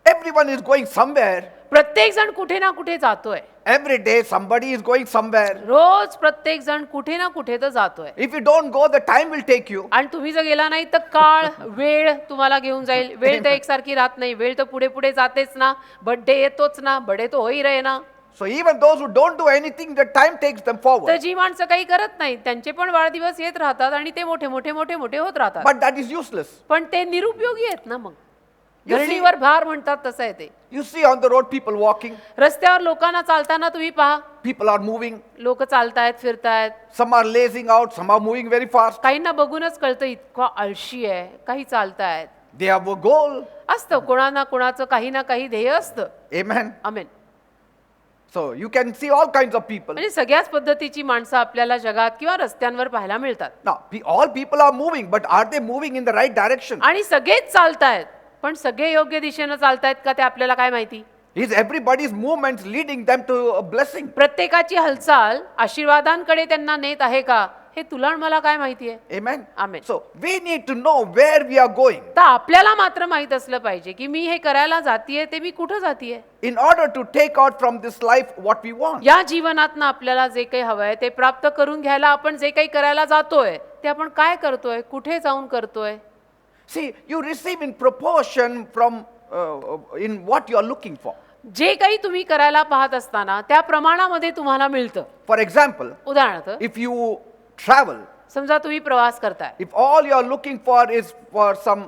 everyone is going somewhere. प्रत्येक जण कुठे ना कुठे जातोय. Every day somebody is going somewhere. रोज प्रत्येक जण कुठे ना कुठे तर जातोय. If you don't go, the time will take you. आणि तुम्ही जर गेला नाही तर काळ वेळ तुम्हाला घेऊन जाईल. वेळ तर एकसारखी राहत नाही, वेळ तर पुढे पुढे जातेच ना. बर्थडे येतोच ना, बडे तो होई रहे ना. So even those who don't do anything, the time takes them तर forward. जी माणसं काही करत नाही त्यांचे पण वाढदिवस येत राहतात आणि ते मोठे मोठे मोठे मोठे होत राहतात. But that is useless. पण ते निरुपयोगी आहेत ना. मग You see- गरणीवर भार म्हणतात तसं आहे ते. You see on the road people walking, रस्त्यावर लोकांना चालताना तुम्ही पहा, people are moving, लोक चालतायत फिरतायत. some are lazing out, some are moving very fast. काहींना बघूनच कळतं इतका आळशी आहे, काही चालतायत. They have a goal. असतं कोणाना कोणाचं काही ना काही ध्येय असतं. Amen. Amen. So you can see all kinds of people. म्हणजे सगळ्याच पद्धतीची माणसं आपल्याला जगात किंवा रस्त्यांवर पाहायला मिळतात. Now, all people are moving, but are they moving in the right direction? आणि सगळेच चालतायत, पण सगळे योग्य दिशेनं चालतायत का ते आपल्याला काय माहिती. Is everybody's movements leading them to a blessing? प्रत्येकाची हालचाल आशीर्वादांकडे त्यांना नेत आहे का, हे तुला आणि मला काय माहिती आहे. Amen. Amen. So we need to know where we are going तर आपल्याला मात्र माहित असलं पाहिजे की मी हे करायला जातीये ते मी कुठं जातीये. in order to take out from this life what we want. या जीवनातनं आपल्याला जे काही हवंय ते प्राप्त करून घ्यायला आपण जे काही करायला जातोय ते आपण काय करतोय, कुठे जाऊन करतोय. See, you receive in proportion from in what you are looking for. जे काही तुम्ही करायला पाहत असताना त्या प्रमाणामध्ये तुम्हाला मिळतं. For example, उदाहरणार्थ if you travel, समजा तुम्ही प्रवास करताय if all you are looking for is for some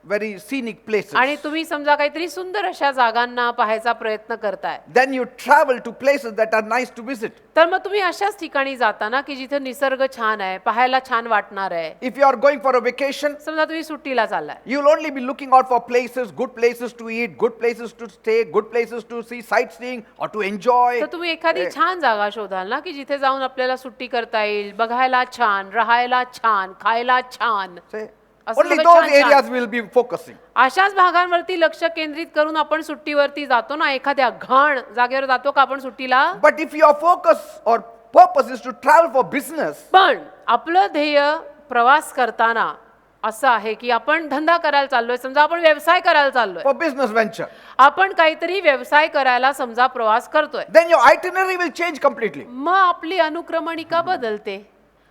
very scenic places, आणि तुम्ही समजा काहीतरी सुंदर अशा जागांना पाहायचा प्रयत्न करताय, then you travel to places that are nice to visit. तर मग तुम्ही अशाच ठिकाणी जाता ना की जिथे निसर्ग छान आहे, पाहायला छान वाटणार आहे. If you are going for a vacation, समजा तुम्ही सुट्टीला चाललाय, you'll only be looking out for places, good places to eat, good places to stay, good places to see sightseeing or to enjoy. तर तुम्ही एखादी छान जागा शोधाल ना की जिथे जाऊन आपल्याला सुट्टी करता येईल, बघायला छान, राहायला छान, खायला छान. Say, असं only सगळं those छान छान. areas will be focusing. अशाच भागांवरती लक्ष केंद्रित करून आपण सुट्टीवरती जातो ना. एखाद्या घाण जागेवर जातो का आपण सुट्टीला. But if your focus or purpose is to travel for business, पण आपलं ध्येय प्रवास करताना असं आहे की आपण धंदा करायला चाललोय, समजा आपण व्यवसाय करायला चाललोय, for business venture, आपण काहीतरी व्यवसाय करायला समजा प्रवास करतोय, then your itinerary will change completely. मग आपली अनुक्रमणिका बदलते.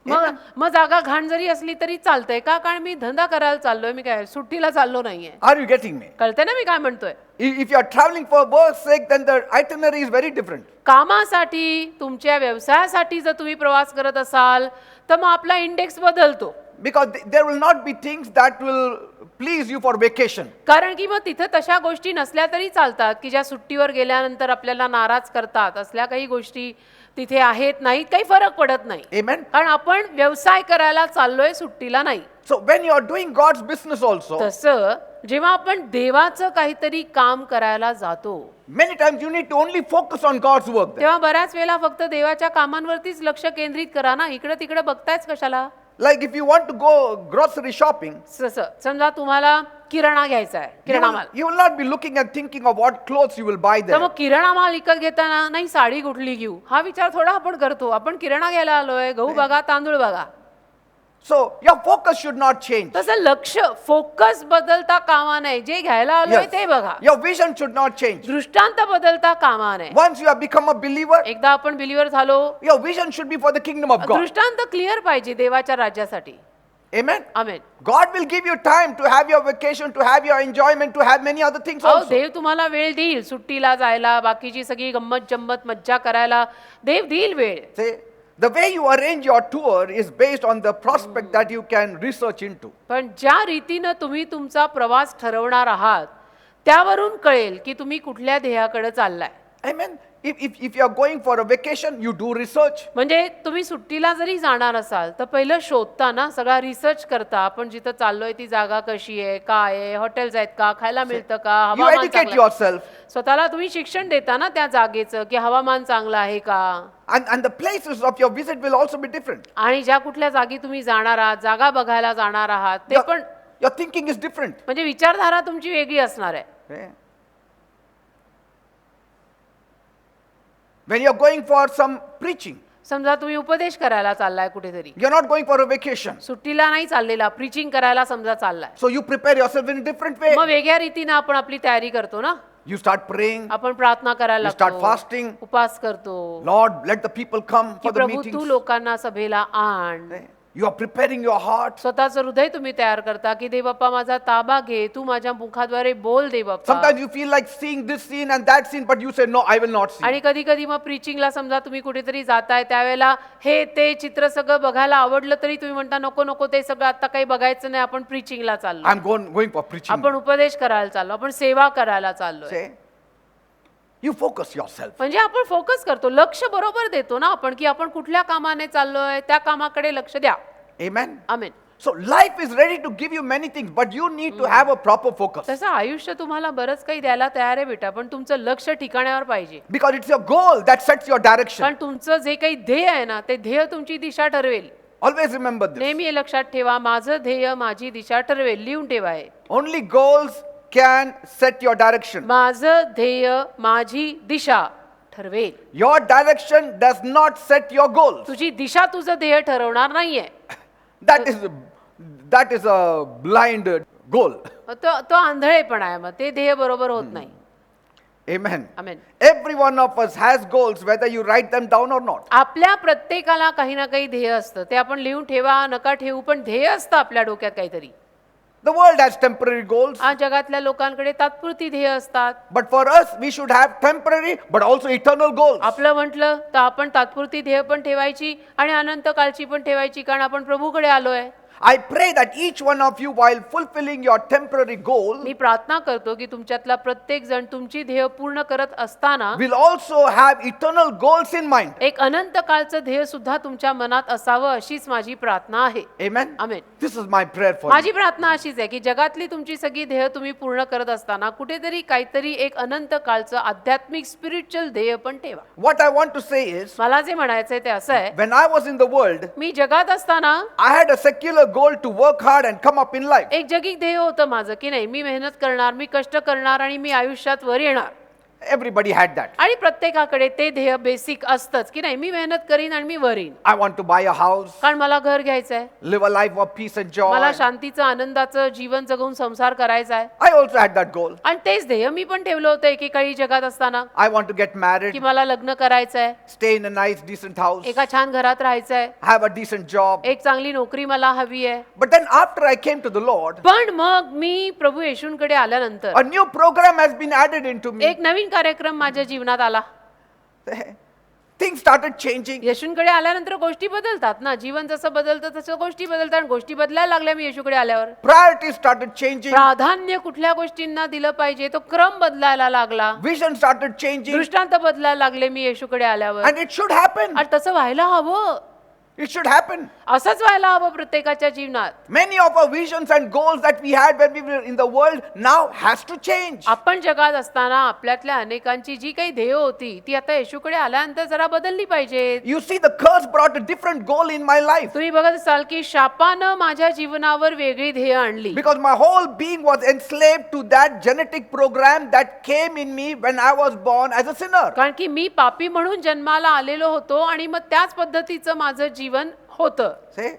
मग जागा घाण जरी असली तरी चालतंय का, कारण मी धंदा करायला चाललोय, मी काय सुट्टीला चाललो नाहीये. Are you getting me? कळतंय ना मी काय म्हणतोय. If you are traveling for work's sake, then the itinerary is very different. कामासाठी, तुमच्या व्यवसायासाठी जर तुम्ही प्रवास करत असाल तर मग आपला इंडेक्स बदलतो. Because there will not be things that will please you for vacation. कारण की मग तिथे तशा गोष्टी नसल्या तरी चालतात की ज्या सुट्टीवर गेल्यानंतर आपल्याला नाराज करतात. असल्या काही गोष्टी तिथे आहेत, नाहीत, काही फरक पडत नाही. Amen. कारण आपण व्यवसाय करायला चाललोय, सुट्टीला नाही. So when you are doing God's business also, तसं जेव्हा आपण देवाचं काहीतरी काम करायला जातो many times you need to only focus on God's work there. तेव्हा बऱ्याच वेळेला फक्त देवाच्या कामांवरतीच लक्ष केंद्रित करा ना. इकडे तिकडे बघतायच कशाला. Like if you want to go grocery shopping, समजा तुम्हाला किराणा घ्यायचा आहे, किराणा माल, you will not be looking and thinking of what clothes you will buy तर there. मग किराणा माल विकत घेताना नाही साडी कुठली घेऊ हा विचार थोडा आपण करतो. आपण किराणा घ्यायला आलोय, गहू बघा, तांदूळ बघा. So your focus should not change. तसं लक्ष, फोकस बदलता कामा नये. जे घ्यायला आलोय Yes. ते बघा. Your vision should not change. दृष्टांत बदलता कामा नये. Once you have become a believer, एकदा आपण बिलीवर झालो, your vision should be for the kingdom of God. दृष्टांत क्लिअर पाहिजे देवाच्या राज्यासाठी. Amen. Amen. God will give you time to have your vacation, to have your enjoyment, to have many other things अहो also. देव तुम्हाला वेळ देईल, सुट्टीला जायला, बाकीची सगळी गंमत जम्मत मज्जा करायला देव देईल वेळ. See, the way you arrange your tour is based on the prospect that you can research into. पण ज्या रीतीनं तुम्ही तुमचा प्रवास ठरवणार आहात त्यावरून कळेल की तुम्ही कुठल्या ध्येयाकडे चाललाय. Amen. If you are going for a vacation, you do research. म्हणजे तुम्ही सुट्टीला जरी जाणार असाल तर पहिलं शोधता ना, सगळा रिसर्च करता. आपण जिथं चाललोय ती जागा कशी आहे, काय आहे, हॉटेल्स आहेत का, खायला मिळतं का, You हवामान educate चांगलं आहे. yourself. स्वतःला तुम्ही शिक्षण देता ना त्या जागेचं, की हवामान चांगलं आहे का, And the places of your visit will also be different. आणि ज्या कुठल्या जागी तुम्ही जाणार आहात, जागा बघायला जाणार आहात, ते Your, पण your thinking is different. म्हणजे विचारधारा तुमची वेगळी असणार आहे. Okay? When you're going for some preaching, समजा तुम्ही उपदेश करायला चाललाय कुठेतरी, you're not going for a vacation. सुट्टीला नाही चाललेला, प्रीचिंग करायला समजा चाललाय, So you prepare yourself in a different way. मग वेगळ्या रीतीने आपण आपली तयारी करतो ना. You start praying. आपण प्रार्थना करायला You start लागतो, fasting. उपास करतो, Lord, let the people come की for the Prabhu Tu meetings. लोकांना सभेला आण. You are preparing your heart. स्वतःचं हृदय तुम्ही तयार करता, की दे बाप्पा माझा ताबा घे, तू माझ्या मुखाद्वारे बोल दे बाप्पा. Sometimes you feel like seeing this scene and that scene, but you say, no, I will not see. आणि कधी कधी मग प्रीचिंगला समजा तुम्ही कुठेतरी जाताय त्यावेळेला हे ते चित्र सगळं बघायला आवडलं तरी तुम्ही म्हणता नको नको ते सगळं आता काही बघायचं नाही, आपण प्रीचिंगला चाललो, I'm going for preaching. आपण उपदेश करायला चाललो, आपण सेवा करायला चाललोय. Say, you focus yourself. म्हणजे आपण फोकस करतो, लक्ष बरोबर देतो ना आपण, की आपण कुठल्या कामाने चाललोय त्या कामाकडे लक्ष द्या. Amen. Amen. So life is ready to give you many things, but you need to have a proper focus. तसं आयुष्य तुम्हाला बरंच काही द्यायला तयार आहे बेटा, पण तुमचं लक्ष ठिकाण्यावर पाहिजे. Because it's your goal that sets your direction. कारण तुमचं जे काही ध्येय आहे ना, ते ध्येय तुमची दिशा ठरवेल. Always remember this. नेहमी हे लक्षात ठेवा, माझं ध्येय माझी दिशा ठरवेल. लिहून ठेवा हे. Only goals can set your direction. माझं ध्येय माझी दिशा ठरवेल. Your direction does not set your goals. तुझी दिशा तुझं ध्येय ठरवणार नाहीये. That is a blind goal. तो आंधळेपणा आहे, मग ते ध्येय बरोबर होत नाही. Amen. Amen. Every one of us has goals, whether you write them down or not. आपल्या प्रत्येकाला काही ना काही ध्येय असतं, ते आपण लिहून ठेवा नका ठेवू, पण ध्येय असतं आपल्या डोक्यात काहीतरी. The world has temporary goals, आज जगातल्या लोकांकडे तात्पुरती ध्येय असतात. but for us, we should have temporary but also eternal goals. आपलं म्हटलं तर आपण तात्पुरती ध्येय पण ठेवायची आणि अनंत कालची पण ठेवायची, कारण आपण प्रभूकडे आलोय. I pray that each one of you, while fulfilling your temporary goal, मी प्रार्थना करतो की तुमच्यातला प्रत्येक जण तुमची ध्येय पूर्ण करत असताना will also have eternal goals in mind. एक अनंत कालचं ध्येय सुद्धा तुमच्या मनात असावं, अशीच माझी प्रार्थना आहे. Amen. Amen. This is my prayer for you. माझी प्रार्थना अशीच आहे की जगातली तुमची सगळी ध्येय तुम्ही पूर्ण करत असताना कुठेतरी काहीतरी एक अनंत कालचं आध्यात्मिक स्पिरिच्युअल ध्येय पण ठेवा. What I want to say is, मला जे म्हणायचंय ते असं आहे, when I was in the world, मी जगात असताना I had a secular goal to work hard and come up in life. एक जगिक ध्येय होतं माझं, की नाही मी मेहनत करणार, मी कष्ट करणार आणि मी आयुष्यात वर येणार. Everybody had that. आणि प्रत्येकाकडे ते ध्येय बेसिक असतंच, की नाही मी मेहनत करीन आणि मी वर येईन, I want to buy a house, कारण मला घर घ्यायचंय, live a life of peace and joy. मला शांतीचं आनंदाचं जीवन जगून संसार करायचा आहे. I also had that goal. आणि तेच ध्येय मी पण ठेवलं होतं एकेकाळी जगात असताना, I want to get married, की मला लग्न करायचंय, stay in a nice, decent house, एका छान घरात राहायचंय, have a decent job. एक चांगली नोकरी मला हवी आहे. But then after I came to the Lord, पण मग मी प्रभू येशूंकडे आल्यानंतर a new program has been added into me. एक नवीन कार्यक्रम माझ्या जीवनात आला. Things started changing. येशूंकडे आल्यानंतर गोष्टी बदलतात ना, जीवन जसं बदलतं तसं गोष्टी बदलतात. आणि गोष्टी बदलायला लागल्या मी येशूकडे आल्यावर. Priorities started changing. प्राधान्य कुठल्या गोष्टींना दिलं पाहिजे तो क्रम बदलायला लागला. Vision started changing. दृष्टांत बदलायला लागले मी येशूकडे आल्यावर. And it should happen. आणि तसं व्हायला हवं, It should happen. असंच व्हायला हवं प्रत्येकाच्या जीवनात. Many of our visions and goals that we had when we were in the world now has to change. आपण जगात असताना आपल्यातल्या अनेकांची जी काही ध्येय होती ती आता येशूकडे आल्यानंतर जरा बदलली पाहिजे. You see, the curse brought a different goal in my life. तुम्ही बघत असाल की शापानं माझ्या जीवनावर वेगळी ध्येय आणली. Because my whole being was enslaved to that genetic program that came in me when I was born as a sinner. कारण की मी पापी म्हणून जन्माला आलेलो होतो आणि मग त्याच पद्धतीचं माझं जीवन होतं. See?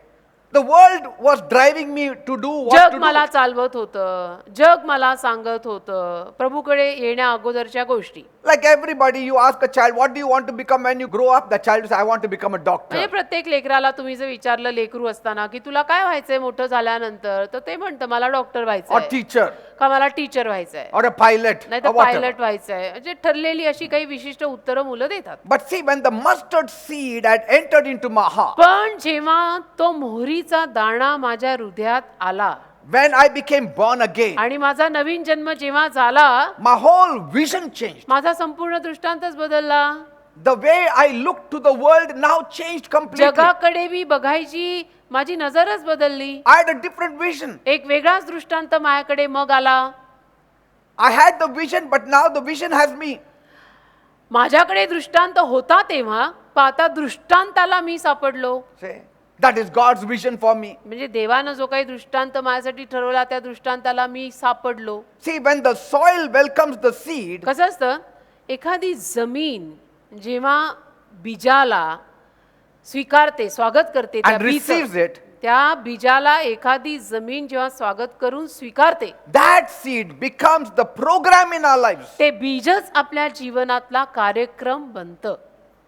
The world was driving me to do what जग to मला do. चालवत होतं, जग मला सांगत होतं प्रभूकडे येण्या अगोदरच्या गोष्टी. Like everybody, you ask a child, what do you want to become when you grow up? The child says, I want to become a doctor. म्हणजे प्रत्येक लेकराला तुम्ही जर विचारलं लेकरू असताना की तुला काय व्हायचंय मोठं झाल्यानंतर, तर ते म्हणतं मला डॉक्टर Or व्हायचंय, teacher. का मला टीचर व्हायचंय, Or a pilot. नाही Or तर whatever. पायलट व्हायचंय. म्हणजे ठरलेली अशी काही विशिष्ट उत्तरं मुलं देतात. But see, when the mustard seed had entered into my heart, पण जेव्हा तो मोहरीचा दाणा माझ्या हृदयात आला, when I became born again, आणि माझा नवीन जन्म जेव्हा झाला, my whole vision changed. माझा संपूर्ण दृष्टांतच बदलला. The way I looked to the world now changed completely. जगाकडे मी बघायची माझी नजरच बदलली. I had a different vision. एक वेगळाच दृष्टांत माझ्याकडे मग आला. I had the vision, but now the vision has me. माझ्याकडे दृष्टांत होता तेव्हा, पण आता दृष्टांताला मी सापडलो. Say, that is God's vision for me. म्हणजे देवानं जो काही दृष्टांत माझ्यासाठी ठरवला त्या दृष्टांताला मी सापडलो. See, when the soil welcomes the seed, कसं असतं, एखादी जमीन जेव्हा बीजाला स्वीकारते, स्वागत करते, त्या and receives it, त्या बीजाला एखादी जमीन जेव्हा स्वागत करून स्वीकारते, that seed becomes the program in our lives. ते बीजच आपल्या जीवनातला कार्यक्रम बनतं.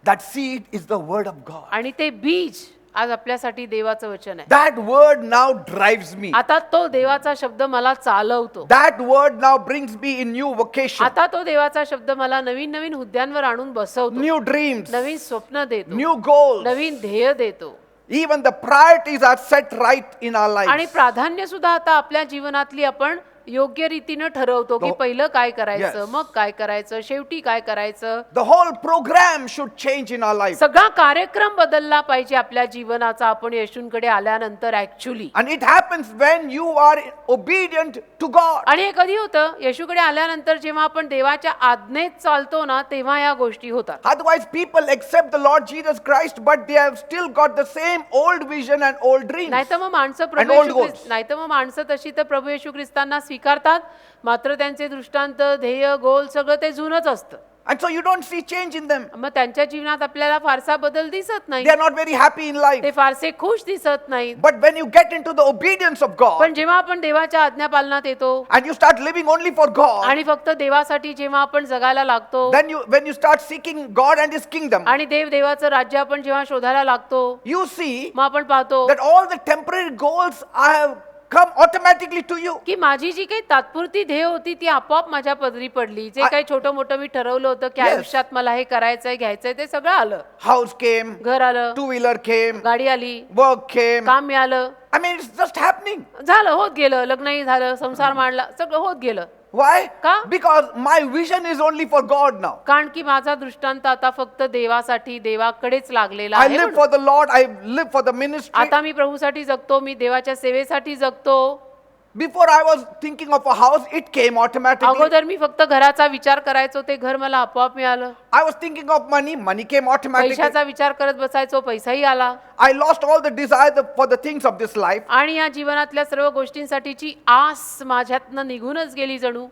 That seed is the word of God. आणि ते बीज आज आपल्यासाठी देवाचं वचन आहे. That word now drives me. आता तो देवाचा शब्द मला चालवतो. That word now brings me in new vocation, आता तो देवाचा शब्द मला नवीन नवीन हुद्द्यांवर आणून बसवतो, new dreams, नवीन स्वप्न देतो, new goals. नवीन ध्येय देतो. Even the priorities are set right in our आणि lives. प्राधान्य सुद्धा आता आपल्या जीवनातली आपण योग्य रीतीनं ठरवतो की The- पहिलं काय करायचं, Yes. मग काय करायचं, शेवटी काय करायचं. The whole program should change in our life. सगळा कार्यक्रम बदलला पाहिजे आपल्या जीवनाचा आपण येशूंकडे आल्यानंतर actually. And it happens when you are obedient to God. आणि हे कधी होतं, येशूकडे आल्यानंतर जेव्हा आपण देवाच्या आज्ञेत चालतो ना, तेव्हा या गोष्टी होतात. Otherwise, people accept the Lord Jesus Christ, but they have still got the same old vision and old dreams. नाहीतर मग माणसं प्रभू And old येशू goals. ख्रिस्त नाहीतर मग माणसं तशी तर प्रभू येशू ख्रिस्तांना स्वीकारतात, मात्र त्यांचे दृष्टांत, ध्येय, गोल सगळं ते जुनच असतं. And so you don't see change in them. मग त्यांच्या जीवनात आपल्याला फारसा बदल दिसत नाही, They are not very happy in life. ते फारसे खुश दिसत नाहीत. But when you get into the obedience of God पण जेव्हा आपण देवाच्या आज्ञा पालनात येतो and you start living only for God, आणि फक्त देवासाठी जेव्हा आपण जगायला लागतो then when you start seeking God and His kingdom, आणि देवाचं राज्य आपण जेव्हा शोधायला लागतो, you see मग आपण पाहतो that all the temporary goals have come automatically to you. की माझी जी काही तात्पुरती ध्येय होती ती आपोआप माझ्या पदरी पडली. जे काही छोटं मोठं मी ठरवलं होतं की Yes. आयुष्यात मला हे करायचंय, घ्यायचंय, ते सगळं आलं. House came, घर आलं, two-wheeler came, गाडी आली, work came. काम मिळालं, I mean, it's just happening. झालं, होत गेलं, लग्नही झालं, संसार मांडला, सगळं होत गेलं. Why? का? Because my vision is only for God now. कारण की माझा दृष्टांत आता फक्त देवासाठी, देवाकडेच लागलेला I आहे live म्हणून. for the Lord. I live for the ministry. आता मी प्रभूसाठी जगतो, मी देवाच्या सेवेसाठी जगतो. Before I was thinking of a house, it came automatically. अगोदर मी फक्त घराचा विचार करायचो, ते घर मला आपोआप मिळालं. I was thinking of money, money came automatically. पैशाचा विचार करत बसायचो, पैसाही आला. I lost all the desire for the things of this life. आणि या जीवनातल्या सर्व गोष्टींसाठीची आस माझ्यातनं निघूनच गेली जणू.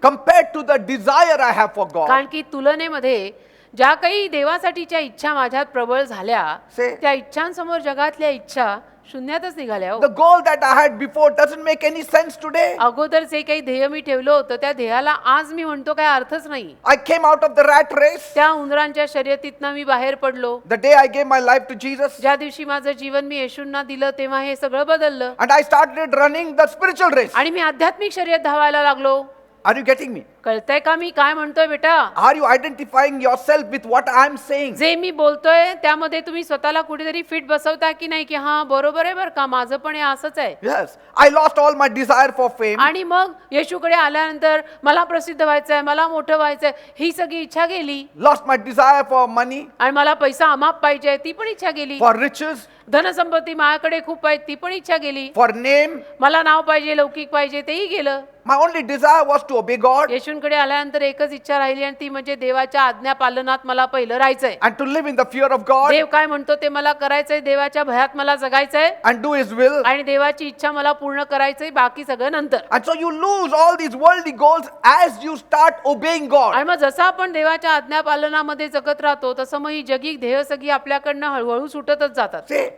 Compared to the desire I have for God. कारण की तुलनेमध्ये ज्या काही देवासाठीच्या इच्छा माझ्यात प्रबळ झाल्या, Say- त्या इच्छांसमोर जगातल्या इच्छा शून्यातच निघाल्या हो. The goal that I had before doesn't make any sense today. अगोदर जे काही ध्येय मी ठेवलं होतं त्या ध्येयाला आज मी म्हणतो काय अर्थच नाही. I came out of the rat race त्या उंदरांच्या शर्यतीतनं मी बाहेर पडलो. the day I gave my life to Jesus. ज्या दिवशी माझं जीवन मी येशूंना दिलं तेव्हा हे सगळं बदललं And I started running the spiritual race. आणि मी आध्यात्मिक शर्यत धावायला लागलो. Are you getting me? कळतंय का मी काय म्हणतोय बेटा? Are you identifying yourself with what I'm saying? जे मी बोलतोय त्यामध्ये तुम्ही स्वतःला कुठेतरी फिट बसवता की नाही की हा बरोबर आहे बरं का, माझं पण हे असंच आहे. Yes. I lost all my desire for fame. आणि मग येशूकडे आल्यानंतर मला प्रसिद्ध व्हायचंय, मला मोठं व्हायचंय, ही सगळी इच्छा गेली. Lost my desire for money, आणि मला पैसा अमाप पाहिजे ती पण इच्छा गेली. for riches, धनसंपत्ती माझ्याकडे खूप आहे ती पण इच्छा गेली. for name. मला नाव पाहिजे, लौकिक पाहिजे, तेही गेलं. My only desire was to obey God येशूंकडे आल्यानंतर एकच इच्छा राहिली आणि ती म्हणजे देवाच्या आज्ञा पालनात मला पहिलं राहायचंय. and to live in the fear of God देव काय म्हणतो ते मला करायचंय, देवाच्या भयात मला जगायचंय and do His will. आणि देवाची इच्छा मला पूर्ण करायचंय, बाकी सगळं नंतर. And so you lose all these worldly goals as you start obeying God. आणि मग जसं आपण देवाच्या आज्ञा पालनामध्ये जगत राहतो तसं मग ही जगी ध्येय सगळी आपल्याकडनं हळूहळू सुटतच जातात. See,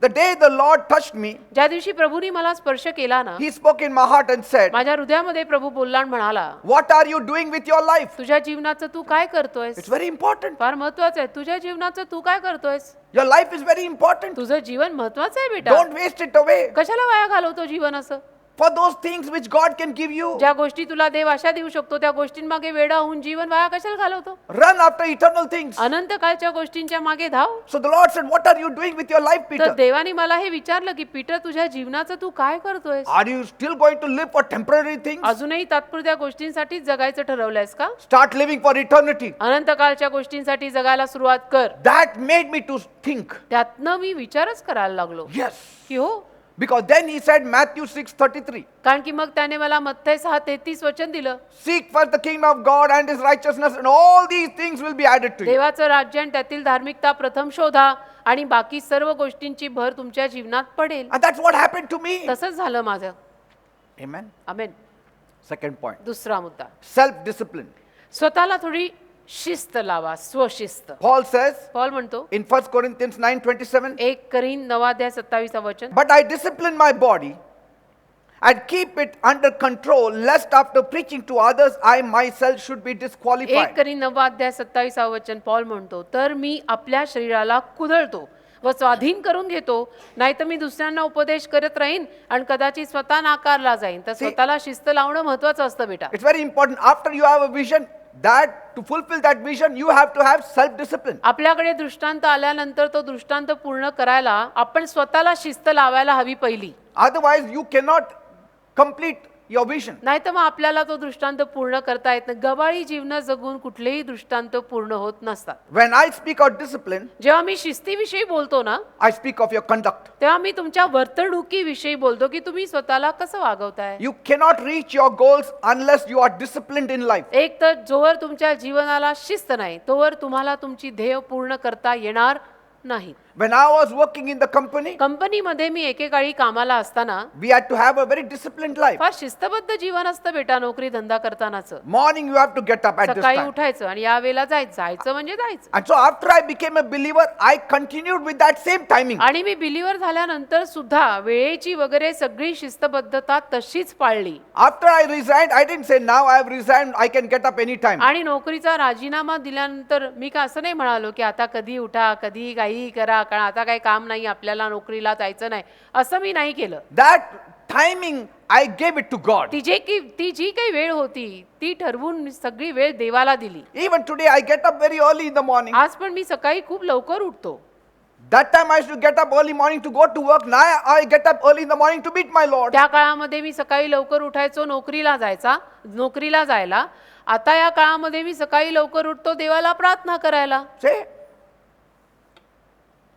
the day the Lord touched me, ज्या दिवशी प्रभूनी मला स्पर्श केला ना, He spoke in my heart and said, माझ्या हृदयामध्ये प्रभू बोलला आणि म्हणाला, what are you doing with your life? तुझ्या जीवनाचं तू काय करतोयस? It's very important. फार महत्वाचं आहे. तुझ्या जीवनाचं तू काय करतोयस? Your life is very important. तुझं जीवन महत्वाचं आहे बेटा. Don't waste it away. कशाला वाया घालवतो जीवन असं? for those things which God can give you. ज्या गोष्टी तुला देव अशा देऊ शकतो त्या गोष्टींमागे वेडा होऊन जीवन वाया कशाला घालवतो? Run after eternal things. अनंत काळच्या गोष्टींच्या मागे धाव. So the Lord said, what are you doing with your life, तर Peter? देवाने मला हे विचारलं की पीटर तुझ्या जीवनाचं तू काय करतोयस? Are you still going to live for temporary things? अजूनही तात्पुरत्या गोष्टींसाठीच जगायचं ठरवलंयस का? Start living for eternity. अनंत काळच्या गोष्टींसाठी जगायला सुरुवात कर. That made me to think. त्यातनं मी विचारच करायला लागलो Yes. की हो, Because then he said, Matthew 6:33. कारण की मग त्याने मला मत्तय 6:33 वचन दिलं. Seek first the kingdom of God and his righteousness, and all these things will be added to you. देवाचं राज्य आणि त्यातील धार्मिकता प्रथम शोधा आणि बाकी सर्व गोष्टींची भर तुमच्या जीवनात पडेल. And that's what happened to me. तसंच झालं माझं. Amen. आमेन. Second point. दुसरा मुद्दा, Self-discipline. स्वतःला थोडी शिस्त लावा, स्वशिस्त. Paul says पॉल म्हणतो in 1 Corinthians 9:27, 1 करीन 9:27 वचन, but I discipline my body and keep it under control, lest after preaching to others I myself should be 1 disqualified. करीन 9:27 वचन पॉल म्हणतो, तर मी आपल्या शरीराला कुदळतो व स्वाधीन करून घेतो, नाही तर मी दुसऱ्यांना उपदेश करत राहीन आणि कदाचित स्वतः नाकारला जाईन. तर स्वतःला शिस्त लावणं महत्वाचं असतं बेटा. It's very important. After you have a vision, that to fulfill that vision, you have to have self-discipline. आपल्याकडे दृष्टांत आल्यानंतर तो दृष्टांत पूर्ण करायला आपण स्वतःला शिस्त लावायला हवी पहिली. Otherwise, you cannot complete your vision. नाही तर मग आपल्याला तो दृष्टांत पूर्ण करता येत नाही. गबाळी जीवन जगून कुठलेही दृष्टांत पूर्ण होत नसतात. When I speak of discipline, जेव्हा मी शिस्तीविषयी बोलतो ना, I speak of your conduct. तेव्हा मी तुमच्या वर्तणुकीविषयी बोलतो की तुम्ही स्वतःला कसं वागवताय. You cannot reach your goals unless you are disciplined in life. एक तर जोवर तुमच्या जीवनाला शिस्त नाही तोवर तुम्हाला तुमची ध्येय पूर्ण करता येणार नाही. When I was working in the company, कंपनीमध्ये मी एकेकाळी कामाला असताना we had to have a very disciplined life. फार शिस्तबद्ध जीवन असतं बेटा नोकरी धंदा करतानाचं. Morning, you have to get up at this सकाळी time. उठायचं आणि या वेळेला जायचं म्हणजे जायचं. And so after I became a believer, I continued with that same timing. आणि मी बिलीवर झाल्यानंतर सुद्धा वेळेची वगैरे सगळी शिस्तबद्धता तशीच पाळली. After I resigned, I didn't say now I have resigned, I can get up anytime. आणि नोकरीचा राजीनामा दिल्यानंतर मी का असं नाही म्हणालो की आता कधी उठा कधी काही करा कारण आता काही काम नाही आपल्याला नोकरीला जायचं नाही असं मी नाही केलं. That timing, I gave it to God. ती जी काही वेळ होती ती ठरवून सगळी वेळ देवाला दिली. Even today, I get up very early in the morning. आज पण मी सकाळी खूप लवकर उठतो. That time I used to get up early morning to go to work. Now I get up early in the morning to meet my Lord. त्या काळामध्ये मी सकाळी लवकर उठायचो नोकरीला जायला. आता या काळामध्ये मी सकाळी लवकर उठतो देवाला प्रार्थना करायला. Say,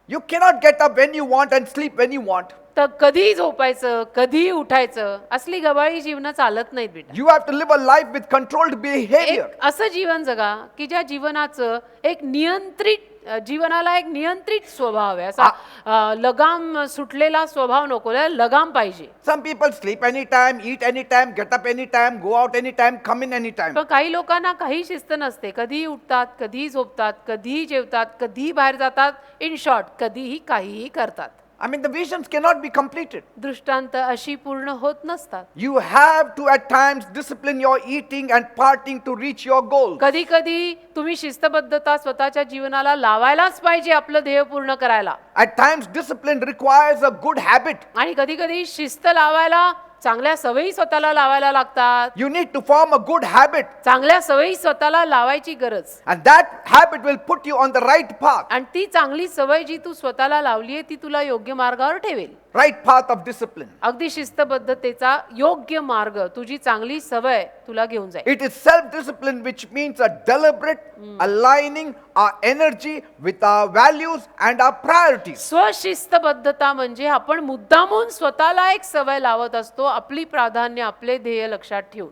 you cannot get up when you want and sleep when you want. तर कधी झोपायचं कधी उठायचं असली गबाळी जीवन चालत नाहीत बेटा. You have to live a life with controlled behavior. एक असं जीवन जगा की ज्या जीवनाचं एक नियंत्रित जीवनाला एक नियंत्रित स्वभाव आहे. असा लगाम सुटलेला स्वभाव नको, लगाम पाहिजे. Some people sleep anytime, eat anytime, get up anytime, go out anytime, come in anytime. पण काही लोकांना काही शिस्त नसते. कधीही उठतात कधीही झोपतात कधीही जेवतात कधीही बाहेर जातात. इन शॉर्ट कधीही काहीही करतात. I mean, the visions cannot be completed. दृष्टांत अशी पूर्ण होत नसतात. You have to at times discipline your eating and partying to reach your goal. कधी कधी तुम्ही शिस्तबद्धता स्वतःच्या जीवनाला लावायलाच पाहिजे आपलं ध्येय पूर्ण करायला. At times, discipline requires a good habit. आणि कधी कधी शिस्त लावायला चांगल्या सवयी स्वतःला लावायला लागतात. You need to form a good habit, चांगल्या सवयी स्वतःला लावायची गरज. and that habit will put you on the right path, आणि ती चांगली सवय जी तू स्वतःला लावली आहे ती तुला योग्य मार्गावर ठेवेल. right path of discipline. अगदी शिस्तबद्धतेचा योग्य मार्ग तुझी चांगली सवय तुला घेऊन जाईल. It is self-discipline, which means a deliberate aligning our energy with our values and our priorities. स्वशिस्तबद्धता म्हणजे आपण मुद्दामून स्वतःला एक सवय लावत असतो आपली प्राधान्य आपले ध्येय लक्षात ठेवून.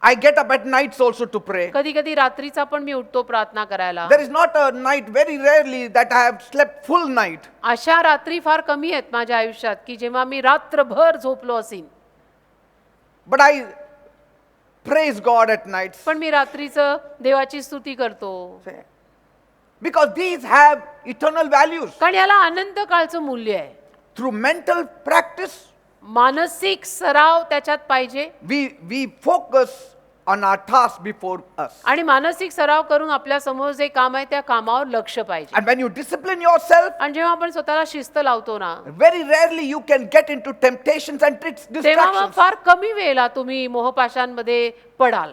I get up at nights also to pray. कधी कधी रात्रीचा पण मी उठतो प्रार्थना करायला. There is not a night, very rarely, that I have slept full night. अशा रात्री फार कमी आहेत माझ्या आयुष्यात की जेव्हा मी रात्रभर झोपलो असेन. But I praise God at nights. पण मी रात्रीचं देवाची स्तुती करतो. Because these have eternal values. कारण याला अनंत काळचं मूल्य आहे. Through mental practice, मानसिक सराव त्याच्यात पाहिजे. we focus on our task before us. आणि मानसिक सराव करून आपल्या समोर जे काम आहे त्या कामावर लक्ष पाहिजे. And when you discipline yourself, आणि जेव्हा आपण स्वतःला शिस्त लावतो ना, very rarely you can get into temptations and tricks, तेव्हा मग distractions. फार कमी वेळेला तुम्ही मोहपाशांमध्ये पडाल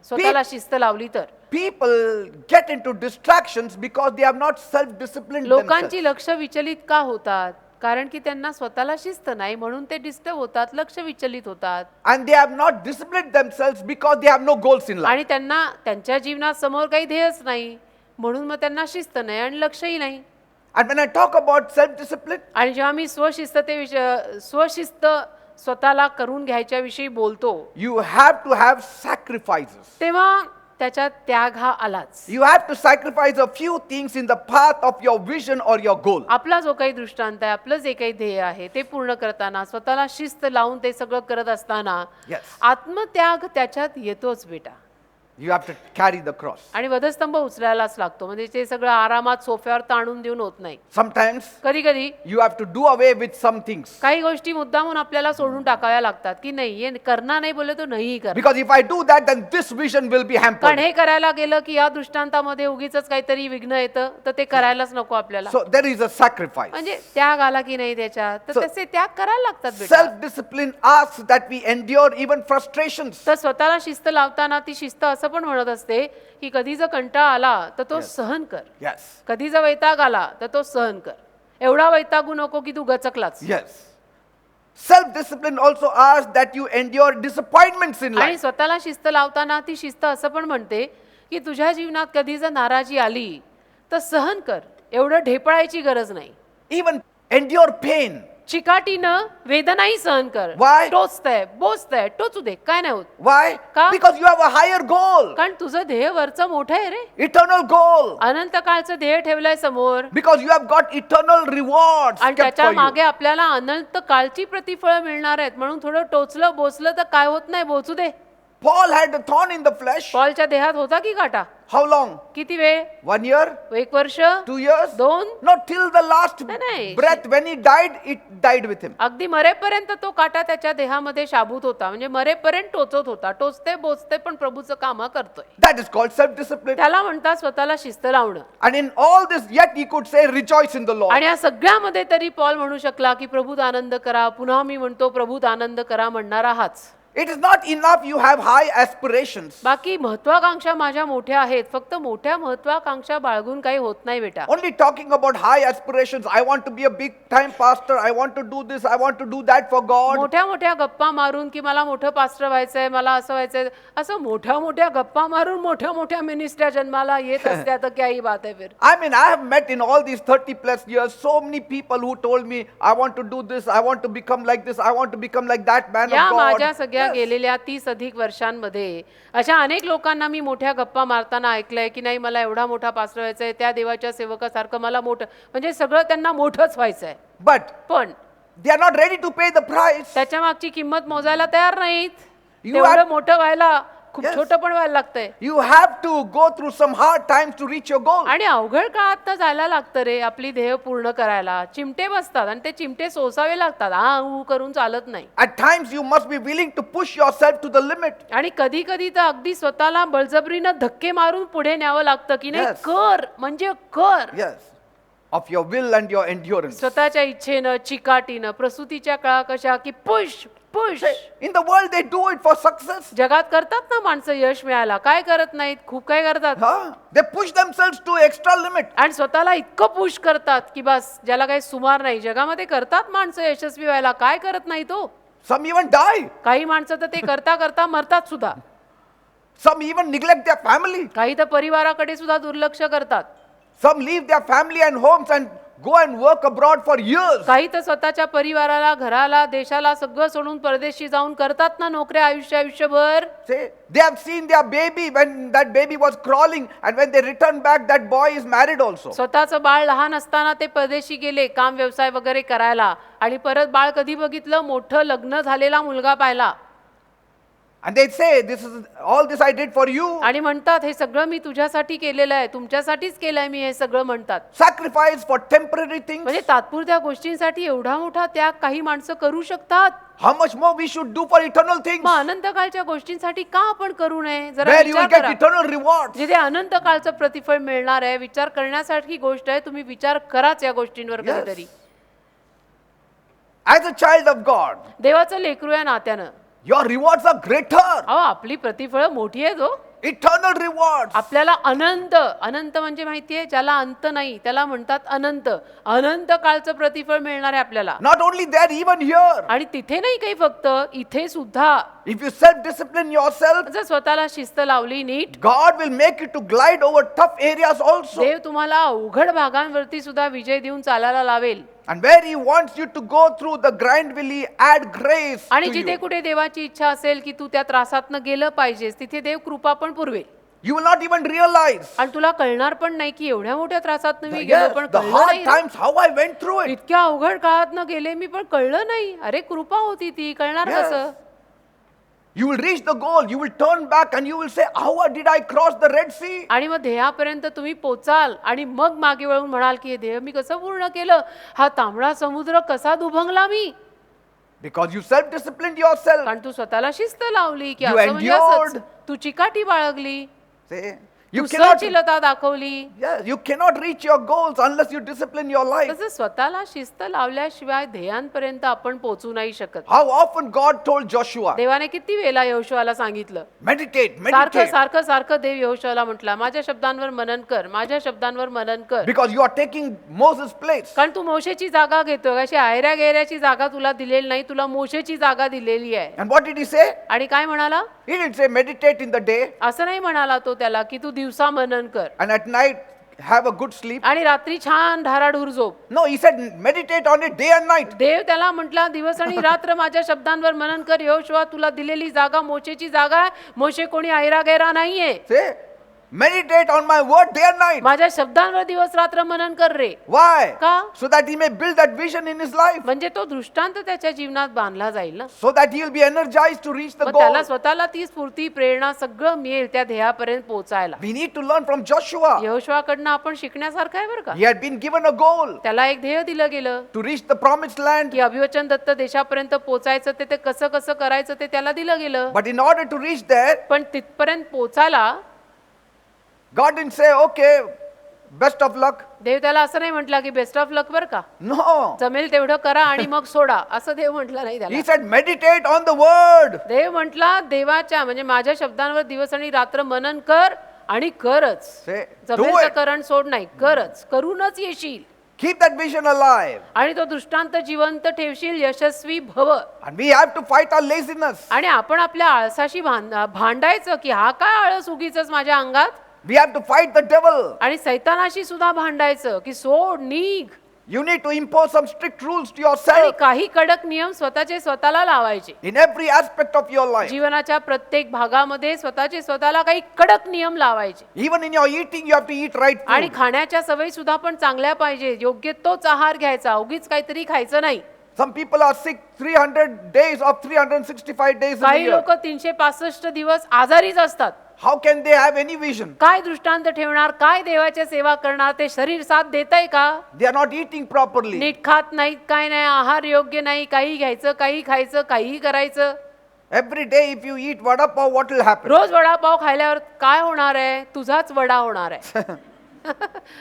स्वतःला शिस्त लावली तर. People get into distractions because they have not self-disciplined themselves. लोकांची लक्ष विचलित का होतात? कारण की त्यांना स्वतःला शिस्त नाही म्हणून ते डिस्टर्ब होतात, लक्ष विचलित होतात. And they have not disciplined themselves because they have no goals in life. आणि त्यांना त्यांच्या जीवनात समोर काही ध्येयच नाही म्हणून मग त्यांना शिस्त नाही आणि लक्षही नाही. And when I talk about self-discipline, आणि जेव्हा मी स्वशिस्त स्वतःला करून घ्यायच्या विषयी बोलतो you have to have sacrifices. तेव्हा त्याच्यात त्याग हा आलाच. You have to sacrifice a few things in the path of your vision or your goal. आपला जो काही दृष्टांत आहे, आपलं जे काही ध्येय आहे ते पूर्ण करताना स्वतःला शिस्त लावून ते सगळं करत असताना Yes. आत्मत्याग त्याच्यात येतोच बेटा. You have to carry the cross. आणि वधस्तंभ उचलायलाच लागतो, म्हणजे ते सगळं आरामात सोफ्यावर ताणून देऊन होत नाही. Sometimes कधी कधी you have to do away with some things. काही गोष्टी मुद्दामून आपल्याला सोडून टाकाव्या लागतात की नाही हे करणार नाही बोलले तो नाही कर. Because if I do that, then this vision will be कारण hampered. हे करायला गेलं की या दृष्टांतामध्ये उगीच काहीतरी विघ्न येतं तर ते करायलाच नको आपल्याला. So there is a sacrifice. म्हणजे त्याग आला की नाही त्याच्यात तर So- तसे त्याग करायला लागतात बेटा. Self-discipline asks that we endure even frustrations. तर स्वतःला शिस्त लावताना ती शिस्त असं पण म्हणत असते की कधी जर कंटाळा आला तर तो सहन कर, Yes. कधी जर वैताग आला तर तो सहन कर. एवढा वैतागू नको की तू गचकलाच. Yes. Self-discipline also asks that you endure disappointments in आणि life. स्वतःला शिस्त लावताना ती शिस्त असं पण म्हणते की तुझ्या जीवनात कधी जर नाराजी आली तर सहन कर, एवढं ढेपळायची गरज नाही. Even endure pain. चिकाटीनं वेदनाही सहन कर. Why? टोचतंय बोचतंय टोचू दे, काय नाही होत. Why? का? Because you have a higher goal. कारण तुझं ध्येय वरचं मोठं आहे रे. Eternal goal. अनंत काळचं ध्येय ठेवलंय समोर Because you have got eternal rewards आणि kept त्याच्या for you. मागे आपल्याला अनंत काळची प्रतिफळ मिळणार आहेत. म्हणून थोडं टोचलं बोचलं तर काय होत नाही, बोचू दे. Paul had a thorn in the flesh. पॉलच्या देहात होता की काटा? How long? किती वेळ? 1 year? 1 वर्ष? 2 years? 2? Not till the last नाही. breath. When he died, it died with him. अगदी मरेपर्यंत तो काटा त्याच्या देहामध्ये शाबूत होता, म्हणजे मरेपर्यंत टोचत होता. टोचते बोचते पण प्रभूचं काम करतोय. That is called self-discipline. त्याला म्हणतात स्वतःला शिस्त लावणं. And in all this, yet he could say, rejoice in the Lord. आणि या सगळ्यामध्ये तरी पॉल म्हणू शकला की प्रभूत आनंद करा. पुन्हा मी म्हणतो प्रभूत आनंद करा म्हणणारा हाच. It is not enough you have high aspirations. बाकी महत्वाकांक्षा माझ्या मोठ्या आहेत, फक्त मोठ्या महत्वाकांक्षा बाळगून काही होत नाही बेटा. Only talking about high aspirations. I want to be a big time pastor. I want to do this. I want to do that for God. मोठ्या मोठ्या गप्पा मारून की मला मोठं पास्टर व्हायचंय, मला असं व्हायचंय, असं मोठ्या मोठ्या गप्पा मारून मोठ्या मोठ्या मिनिस्ट्र्या जन्माला येत असत्या तर क्या ही बात आहे फिर. I mean, I have met in all these 30 plus years so many people who told me, I want to do this. I want to become like this. I want to become like that man या of God. माझ्या सगळ्या Yes. गेलेल्या 30 अधिक वर्षांमध्ये अशा अनेक लोकांना मी मोठ्या गप्पा मारताना ऐकलंय की नाही मला एवढा मोठा पास्टर व्हायचंय, त्या देवाच्या सेवकासारखं मला मोठं, म्हणजे सगळं त्यांना मोठंच व्हायचंय. But पण they are not ready to pay the price. त्याच्या मागची किंमत मोजायला तयार नाहीत. You तेवढं have- मोठं व्हायला खूप Yes. छोटं पण व्हायला लागतंय. You have to go through some hard times to reach your goal. आणि अवघड काळात जायला लागतं रे आपली ध्येय पूर्ण करायला. चिमटे बसतात आणि ते चिमटे सोसावे लागतात. करून चालत नाही. At times, you must be willing to push yourself to the limit. आणि कधी कधी तर अगदी स्वतःला बळजबरीनं धक्के मारून पुढे न्यावं लागतं की नाही Yes. कर म्हणजे कर. Yes. Of your will and your endurance. स्वतःच्या इच्छेनं चिकाटीनं प्रसूतीच्या काळा कशा की push push. In the world, they do it for success. जगात करतात ना माणसं यश मिळायला, काय करत नाहीत, खूप काय करतात. Huh? They push themselves to extra limit. आणि स्वतःला इतकं पुश करतात की बस ज्याला काही सुमार नाही. जगामध्ये करतात माणसं यशस्वी व्हायला, काय करत नाही तो. Some even die. काही माणसं तर ते करता करता मरतात सुद्धा. Some even neglect their family. काही तर परिवाराकडे सुद्धा दुर्लक्ष करतात. Some leave their family and homes and go and work abroad for years. काही तर स्वतःच्या परिवाराला, घराला, देशाला सगळं सोडून परदेशी जाऊन करतात ना नोकऱ्या आयुष्यभर. Say, they have seen their baby when that baby was crawling, and when they return back, that boy is married also. स्वतःचं बाळ लहान असताना ते परदेशी गेले काम व्यवसाय वगैरे करायला आणि परत बाळ कधी बघितलं, मोठं लग्न झालेला मुलगा पाहिला. And they say, all this I did for you. आणि म्हणतात हे सगळं मी तुझ्यासाठी केलेलं आहे, तुमच्यासाठीच केलंय मी हे सगळं म्हणतात. Sacrifice for temporary things. म्हणजे तात्पुरत्या गोष्टींसाठी एवढा मोठा त्याग काही माणसं करू शकतात. How much more we should do for eternal things, मग अनंत काळच्या गोष्टींसाठी का आपण करू नये? जरा where you will विचार get करा. eternal rewards. जिथे अनंत काळचं प्रतिफळ मिळणार आहे, विचार करण्यासारखी गोष्ट आहे. तुम्ही विचार कराच या गोष्टींवर Yes. कधीतरी. As a child of God, देवाचं लेकरू या नात्यानं your rewards are greater. अहो आपली प्रतिफळ मोठी आहेत हो. Eternal rewards. आपल्याला अनंत, अनंत म्हणजे माहितीये ज्याला अंत नाही त्याला म्हणतात अनंत. अनंत काळचं प्रतिफळ मिळणार आहे आपल्याला. Not only that, even here, आणि तिथे नाही काही फक्त, इथे सुद्धा if you self-discipline yourself, जर स्वतःला शिस्त लावली नीट, God will make you to glide over tough areas also. देव तुम्हाला अवघड भागांवरती सुद्धा विजय देऊन चालायला लावेल. And where He wants you to go through the grind, will He add grace आणि to जिथे you. कुठे देवाची इच्छा असेल की तू त्या त्रासातनं गेलं पाहिजेस, तिथे देव कृपा पण पुरवेल. You will not even realize. आणि तुला कळणार पण नाही की एवढ्या मोठ्या त्रासातनं मी गेलो Yes, पण the कळलं hard नाही ना. times, how I went through it. इतक्या अवघड काळातनं गेले मी पण कळलं नाही. अरे कृपा होती ती, कळणार Yes. कसं? You will reach the goal. You will turn back and you will say, how did I cross the Red Sea? आणि मग ध्येयापर्यंत तुम्ही पोचाल आणि मग मागे वळून म्हणाल की हे ध्येय मी कसं पूर्ण केलं, हा तांबडा समुद्र कसा दुभंगला मी. Because you self-disciplined yourself. कारण तू स्वतःला शिस्त लावली की You असं म्हणजे endured. असंच. तू चिकाटी बाळगली, Say, you तू cannot, सहनशीलता दाखवली. yeah, you cannot reach your goals unless you discipline your life. तसं स्वतःला शिस्त लावल्याशिवाय ध्येयांपर्यंत आपण पोहोचू नाही शकत. How often God told Joshua, देवाने किती वेळा यहोशुआला सांगितलं, meditate, सारखं meditate. सारखं सारखं देव यहोशुआला म्हटला माझ्या शब्दांवर मनन कर, माझ्या शब्दांवर मनन कर. Because you are taking Moses' place. कारण तू मोशेची जागा घेतोय. अशी आयऱ्या गेऱ्याची जागा तुला दिलेली नाही, तुला मोशेची जागा दिलेली आहे. And what did he say? आणि काय म्हणाला? He didn't say meditate in the day असं नाही म्हणाला तो त्याला की तू दिवसा मनन कर and at night have a good sleep. आणि रात्री छान धाराडूर झोप. No, he said meditate on it day and night. देव त्याला म्हटला दिवस आणि रात्र माझ्या शब्दांवर मनन कर. यहोशुआ तुला दिलेली जागा मोशेची जागा आहे. मोशे कोणी आयरा गैरा नाहीये. Say, meditate on my word day and night. माझ्या शब्दांवर दिवस रात्र मनन कर रे. Why? का? So that he may build that vision in his life. म्हणजे तो दृष्टांत त्याच्या जीवनात बांधला जाईल ना. So that he will be energized to reach the मग त्याला goal. स्वतःला ती स्फूर्ती प्रेरणा सगळं मिळेल त्या ध्येयापर्यंत पोहोचायला. We need to learn from Joshua. यहोशुआकडनं आपण शिकण्यासारखं आहे बरं का. He had been given a goal त्याला एक ध्येय दिलं गेलं to reach the promised land. की अभिवचन दत्त देशापर्यंत पोहोचायचं ते कसं कसं करायचं ते त्याला दिलं गेलं. But in order to reach there, पण तिथपर्यंत पोचायला God didn't say, okay, best of luck. देव त्याला असं नाही म्हटलं की बेस्ट ऑफ लक बरं का, No. जमेल तेवढं करा आणि मग सोडा, असं देव म्हटलं नाही He त्याला. said, meditate on the word. देव म्हटला देवाच्या म्हणजे माझ्या शब्दांवर दिवस आणि रात्र मनन कर आणि करच. Say, जमेल do तर it. करण सोड नाही, करच, करूनच येशील Keep that vision alive. आणि तो दृष्टांत जिवंत ठेवशील, यशस्वी भव. And we have to fight our laziness. आणि आपण आपल्या आळसाशी भांडायचं की हा काय आळस उगीच माझ्या अंगात. We have to fight the devil. आणि सैतानाशी सुद्धा भांडायचं की सोड निघ. You need to impose some strict rules to आणि yourself काही कडक नियम स्वतःचे स्वतःला लावायचे. in every aspect of your life. जीवनाच्या प्रत्येक भागामध्ये स्वतःचे स्वतःला काही कडक नियम लावायचे. Even in your eating, you have to eat right आणि food. खाण्याच्या सवयी सुद्धा पण चांगल्या पाहिजे. योग्य तोच आहार घ्यायचा, उगीच काहीतरी खायचं नाही. Some people are sick 300 days of 365 days in a काही year. लोक 365 दिवस आजारीच असतात. How can they have any vision? काय दृष्टांत ठेवणार, काय देवाची सेवा करणार, ते शरीर साथ देतंय का? They are not eating properly. नीट खात नाहीत, काय नाही, आहार योग्य नाही, काही घ्यायचं, काही खायचं, काहीही करायचं. Every day if you eat vada pav, what will happen? रोज वडापाव खाल्ल्यावर काय होणार आहे? तुझाच वडा होणार आहे.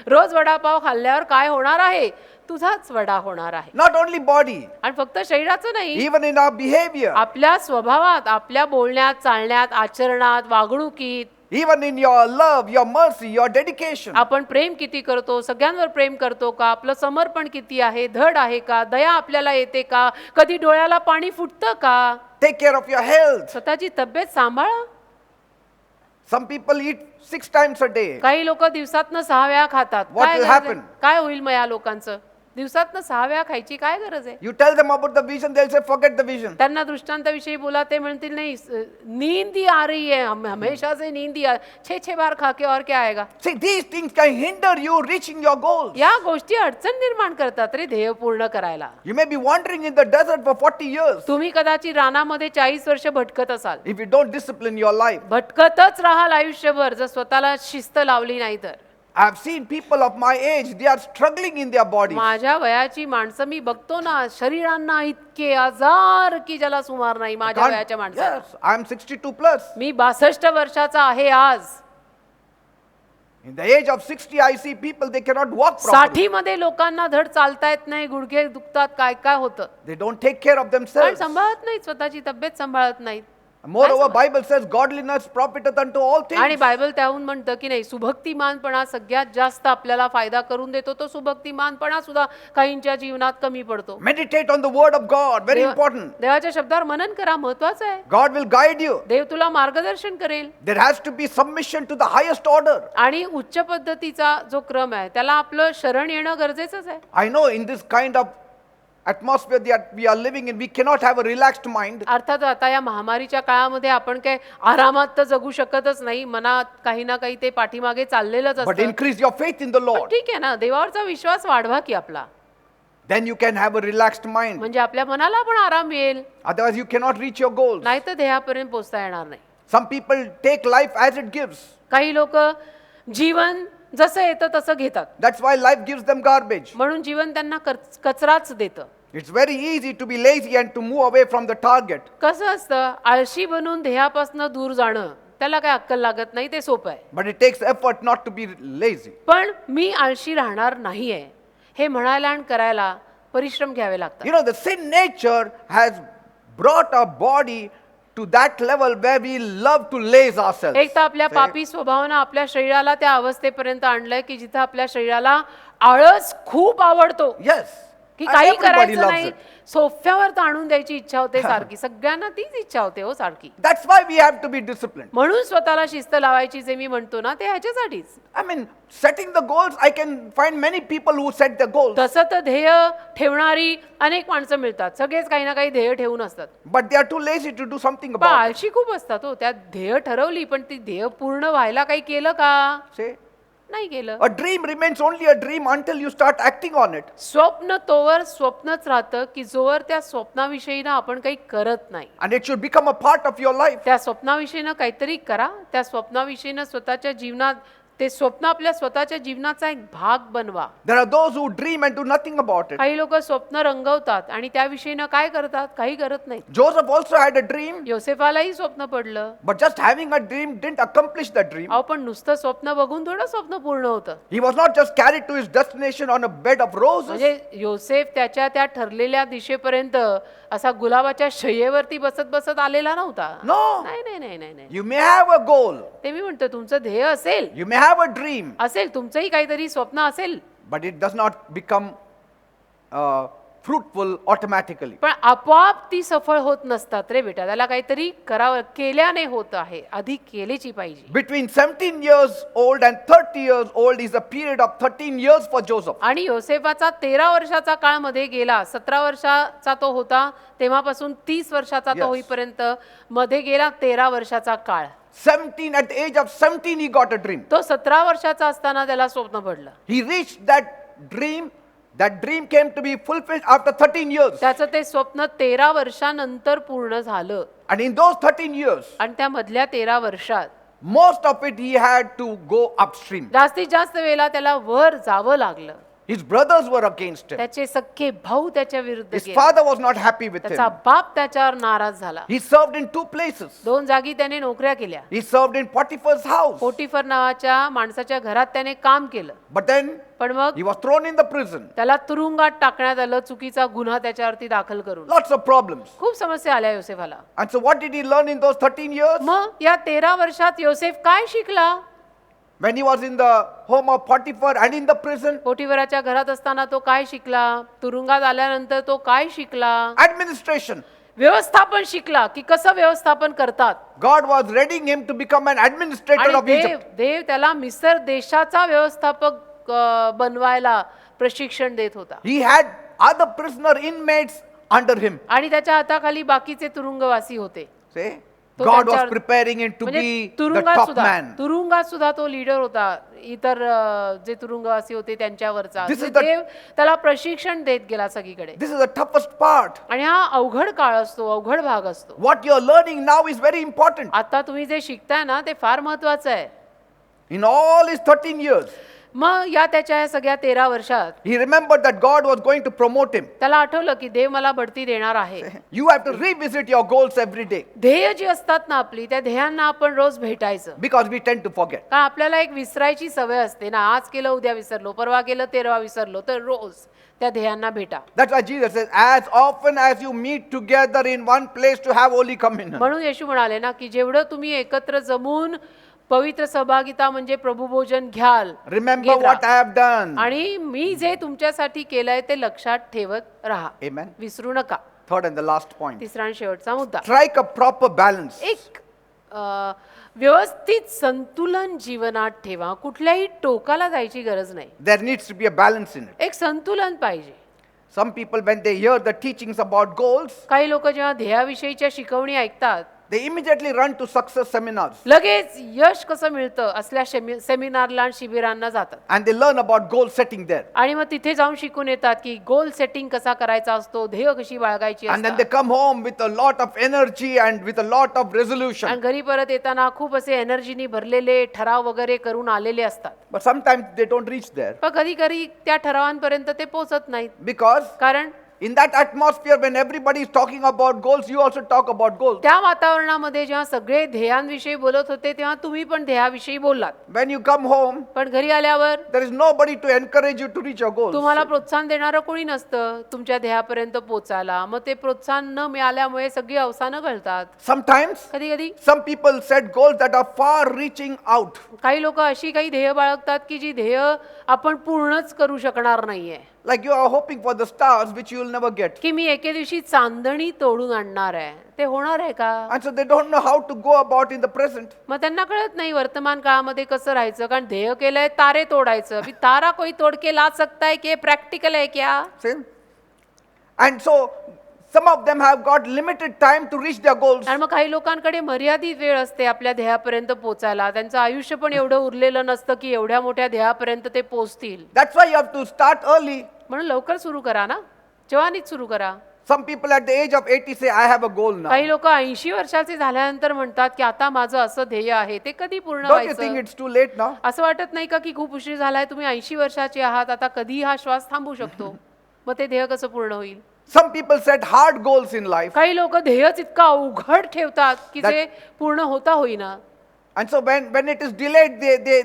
रोज वडापाव खाल्ल्यावर काय होणार आहे? तुझाच वडा होणार आहे. Not only body, आणि फक्त शरीराचं नाही, even in our behavior, आपल्या स्वभावात, आपल्या बोलण्यात, चालण्यात, आचरणात, वागणुकीत, even in your love, your mercy, your dedication. आपण प्रेम किती करतो, सगळ्यांवर प्रेम करतो का, आपलं समर्पण किती आहे, धड आहे का, दया आपल्याला येते का, कधी डोळ्याला पाणी फुटतं का, Take care of your health. स्वतःची तब्येत सांभाळा. Some people eat 6 times a day. काही लोक दिवसातनं 6 वेळा खातात. What काय will गरज आहे? happen? काय होईल मग या लोकांचं? दिवसातनं 6 वेळा खायची काय गरज आहे? You tell them about the vision, they'll say, forget the vision. त्यांना दृष्टांताविषयी बोला, ते म्हणतील नाही नींद ही आ रही है, हमेशा से नींद ही 6 बार खा के और क्या आएगा? See, these things can hinder you reaching your goals. या गोष्टी अडचण निर्माण करतात रे ध्येय पूर्ण करायला. You may be wandering in the desert for 40 years तुम्ही कदाचित रानामध्ये 40 वर्ष भटकत असाल. if you don't discipline your life. भटकतच राहाल आयुष्यभर जर स्वतःला शिस्त लावली नाही तर. I have seen people of my age, they are struggling in their bodies. माझ्या वयाची माणसं मी बघतो ना, शरीरांना इतके आजार की ज्याला सुमार नाही माझ्या वयाच्या माणसाला. Yes, I am 62 plus. मी 62 वर्षाचा आहे आज. In the age of 60, I see people, they cannot walk properly. 60 मध्ये लोकांना धड चालता येत नाही, गुडघे दुखतात, काय काय होतं. They don't take care of पण themselves. सांभाळत नाहीत, स्वतःची तब्येत सांभाळत नाहीत. Moreover, Bible says godliness profiteth unto all आणि things. बायबल त्याहून म्हणतं की नाही, सुभक्तिमानपणा सगळ्यात जास्त आपल्याला फायदा करून देतो. तो सुभक्तिमानपणा सुद्धा काहींच्या जीवनात कमी पडतो. Meditate on the word of God, very important. देवाच्या शब्दावर मनन करा, महत्वाचं आहे. God will guide you. देव तुला मार्गदर्शन करेल. There has to be submission to the highest order. आणि उच्च पद्धतीचा जो क्रम आहे त्याला आपलं शरण येणं गरजेचंच आहे. I know in this kind of atmosphere that we are living in, we cannot have a relaxed mind. अर्थात आता या महामारीच्या काळामध्ये आपण काय आरामात तर जगू शकतच नाही. मनात काही ना काही ते पाठीमागे चाललेलंच But असतं. increase your faith in the पण Lord. ठीक आहे ना, देवावरचा विश्वास वाढवा की आपला, Then you can have a relaxed mind. म्हणजे आपल्या मनाला पण आराम मिळेल. Otherwise, you cannot reach your goals. नाही तर ध्येयापर्यंत पोहोचता येणार नाही. Some people take life as it gives. काही लोक जीवन जसं येतं तसं घेतात, That's why life gives them garbage. म्हणून जीवन त्यांना कचराच देतं. It's very easy to be lazy and to move away from the target. कसं असतं, आळशी बनून ध्येयापासून दूर जाणं त्याला काय अक्कल लागत नाही, ते सोपं आहे. But it takes effort not to be lazy. पण मी आळशी राहणार नाहीये हे म्हणायला आणि करायला परिश्रम घ्यावे लागतात. You know, the sin nature has brought our body to that level where we love to laze ourselves. एक तर आपल्या Say, पापी स्वभावानं आपल्या शरीराला त्या अवस्थेपर्यंत आणलंय की जिथं आपल्या शरीराला आळस खूप आवडतो, Yes. की And काही everybody करायचं loves नाही, it. सोफ्यावर ताणून द्यायची इच्छा होते सारखी. सगळ्यांना तीच इच्छा होते हो सारखी. That's why we have to be disciplined. म्हणून स्वतःला शिस्त लावायची जे मी म्हणतो ना, ते ह्याच्यासाठीच. I mean, setting the goals, I can find many people who set the goals, तसं तर ध्येय ठेवणारी अनेक माणसं मिळतात. सगळेच काही ना काही ध्येय ठेवून असतात, but they are too lazy to do something पण about it. आळशी खूप असतात हो. त्यात ध्येय ठरवली पण ती ध्येय पूर्ण व्हायला काही केलं का? Say, नाही केलं. a dream remains only a dream until you start acting on it. स्वप्न तोवर स्वप्नच राहतं की जोवर त्या स्वप्नाविषयीनं आपण काही करत नाही. And it should become a part of your life. त्या स्वप्नाविषयीनं काहीतरी करा. त्या स्वप्नाविषयीनं स्वतःच्या जीवनात ते स्वप्न आपल्या स्वतःच्या जीवनाचा एक भाग बनवा. There are those who dream and do nothing about it. काही लोक स्वप्न रंगवतात आणि त्याविषयीनं काय करतात? काही करत नाहीत. Joseph also had a dream, योसेफालाही स्वप्न पडलं. but just having a dream didn't accomplish the dream. अहो पण नुसतं स्वप्न बघून थोडं स्वप्न पूर्ण होतं. He was not just carried to his destination on a bed of roses. म्हणजे योसेफ त्याच्या त्या ठरलेल्या दिशेपर्यंत असा गुलाबाच्या शय्येवरती बसत बसत आलेला नव्हता. No. नाही नाही नाही नाही नाही. You may have a goal, ते मी म्हणतो, तुमचं ध्येय असेल, you may have a dream, असेल तुमचंही काहीतरी स्वप्न असेल, but it does not become fruitful automatically. पण आपोआप ती सफळ होत नसतात रे बेटा. त्याला काहीतरी करावं, केल्याने होत आहे, आधी केलीची पाहिजे. Between 17 years old and 30 years old is a period of 13 years for Joseph. आणि योसेफाचा 13 वर्षाचा काळ मध्ये गेला. 17 वर्षाचा तो होता तेव्हापासून 30 वर्षाचा तो Yes. होईपर्यंत मध्ये गेला 13 वर्षाचा काळ. 17, at the age of 17 he got a dream. तो 17 वर्षाचा असताना त्याला स्वप्न पडलं. He reached that dream. That dream came to be fulfilled after 13 years. त्याचं ते स्वप्न 13 वर्षानंतर पूर्ण झालं. And in those 13 years, आणि त्या मधल्या 13 वर्षात most of it he had to go upstream. जास्तीत जास्त वेळेला त्याला वर जावं लागलं. His brothers were against him. त्याचे सख्खे भाऊ त्याच्या विरुद्ध His गेले. father was not happy with त्याचा him. बाप त्याच्यावर नाराज झाला. He served in 2 places. 2 जागी त्याने नोकऱ्या केल्या. He served in Potiphar's house. पोटिफर नावाच्या माणसाच्या घरात त्याने काम केलं. But then पण मग he was thrown in the prison. त्याला तुरुंगात टाकण्यात आलं, चुकीचा गुन्हा त्याच्यावरती दाखल करून. Lots of problems. खूप समस्या आल्या योसेफाला. And so what did he learn in those 13 years? मग या 13 वर्षात योसेफ काय शिकला? When he was in the home of Potiphar and in the prison, पोटिफराच्या घरात असताना तो काय शिकला? तुरुंगात आल्यानंतर तो काय शिकला? administration. व्यवस्थापन शिकला, की कसं व्यवस्थापन करतात. God was readying him to become an administrator आणि of Egypt. देव त्याला मिस्र देशाचा व्यवस्थापक बनवायला प्रशिक्षण देत होता. He had other prisoner inmates under him. आणि त्याच्या हाताखाली बाकीचे तुरुंगवासी होते. See? तो God was त्यांच्यावर- preparing him to म्हणजे be the तुरुंगात top सुद्धा man. तुरुंगात सुद्धा तो लीडर होता. इतर जे तुरुंगवासी होते त्यांच्यावरचा. This is म्हणजे the- देव त्याला प्रशिक्षण देत गेला सगळीकडे. This is the toughest part. आणि हा अवघड काळ असतो, अवघड भाग असतो. What you're learning now is very important. आता तुम्ही जे शिकताय ना ते फार महत्वाचं आहे. In all his 13 years, मग या त्याच्या या सगळ्या 13 वर्षात he remembered that God was going to promote him. त्याला आठवलं की देव मला बढती देणार आहे. You have to revisit your goals every day ध्येय जी असतात ना आपली त्या ध्येयांना आपण रोज भेटायचं. because we tend to forget. कारण आपल्याला एक विसरायची सवय असते ना. आज केलं उद्या विसरलो, परवा केलं तेरवा विसरलो. तर रोज त्या ध्येयांना भेटा. That's why Jesus says, as often as you meet together in one place to have Holy Communion. म्हणून येशू म्हणाले ना की जेवढं तुम्ही एकत्र जमून पवित्र सहभागिता म्हणजे प्रभुभोजन घ्याल, Remember घेत राहा. what I have done. आणि मी जे तुमच्यासाठी केलंय ते लक्षात ठेवत राहा. Amen. विसरू नका. Third and the last point. तिसरा आणि शेवटचा मुद्दा, Strike a proper balance. एक व्यवस्थित संतुलन जीवनात ठेवा. कुठल्याही टोकाला जायची गरज नाही. There needs to be a balance in it. एक संतुलन पाहिजे. Some people, when they hear the teachings about goals, काही लोक जेव्हा ध्येयाविषयीच्या शिकवणी ऐकतात they immediately run to success seminars लगेच यश कसं मिळतं असल्या सेमिनारला आणि शिबिरांना जातात. and they learn about goal setting there. आणि मग तिथे जाऊन शिकून येतात की गोल सेटिंग कसा करायचा असतो, ध्येय कशी बाळगायची And then असतात. they come home with a lot of energy and with a lot of आणि resolution. घरी परत येताना खूप असे एनर्जीनी भरलेले ठराव वगैरे करून आलेले असतात. But sometimes they don't reach there पण कधी कधी त्या ठरावांपर्यंत ते पोहोचत नाहीत. because कारण in that atmosphere, when everybody is talking about goals, you also talk about goals. त्या वातावरणामध्ये जेव्हा सगळे ध्येयांविषयी बोलत होते तेव्हा तुम्ही पण ध्येयाविषयी बोललात. When you come home, पण घरी आल्यावर there is nobody to encourage you to reach your goals. तुम्हाला प्रोत्साहन देणारं कोणी नसतं तुमच्या ध्येयापर्यंत पोहोचायला. मग ते प्रोत्साहन न मिळाल्यामुळे सगळी अवसानं घडतात. Sometimes कधी कधी some people set goals that are far reaching out. काही लोक अशी काही ध्येय बाळगतात की जी ध्येय आपण पूर्णच करू शकणार नाहीये. Like you are hoping for the stars which you will never get. की मी एके दिवशी चांदणी तोडून आणणार आहे. ते होणार आहे का? And so they don't know how to go about in the present. मग त्यांना कळत नाही वर्तमान काळामध्ये कसं राहायचं. कारण ध्येय केलंय तारे तोडायचं. अभी तारा कोई तोड के ला सकता है कि प्रॅक्टिकल आहे क्या? See? And so some of them have got limited time to reach their goals. आणि मग काही लोकांकडे मर्यादित वेळ असते आपल्या ध्येयापर्यंत पोहोचायला. त्यांचं आयुष्य पण एवढं उरलेलं नसतं की एवढ्या मोठ्या ध्येयापर्यंत ते पोहोचतील. That's why you have to start early. म्हणून लवकर सुरू करा ना, जवानीत सुरू करा. Some people at the age of 80 say, I have a goal now. काही लोक 80 वर्षाचे झाल्यानंतर म्हणतात की आता माझं असं ध्येय आहे. ते कधी पूर्ण Don't you think व्हायचं? it's too late now? असं वाटत नाही का की खूप उशीर झालाय, तुम्ही 80 वर्षाचे आहात, आता कधी हा श्वास थांबू शकतो. मग ते ध्येय कसं पूर्ण होईल? Some people set hard goals in life. काही लोक ध्येयच इतकं अवघड ठेवतात की That- जे पूर्ण होता होईना. And so when it is delayed,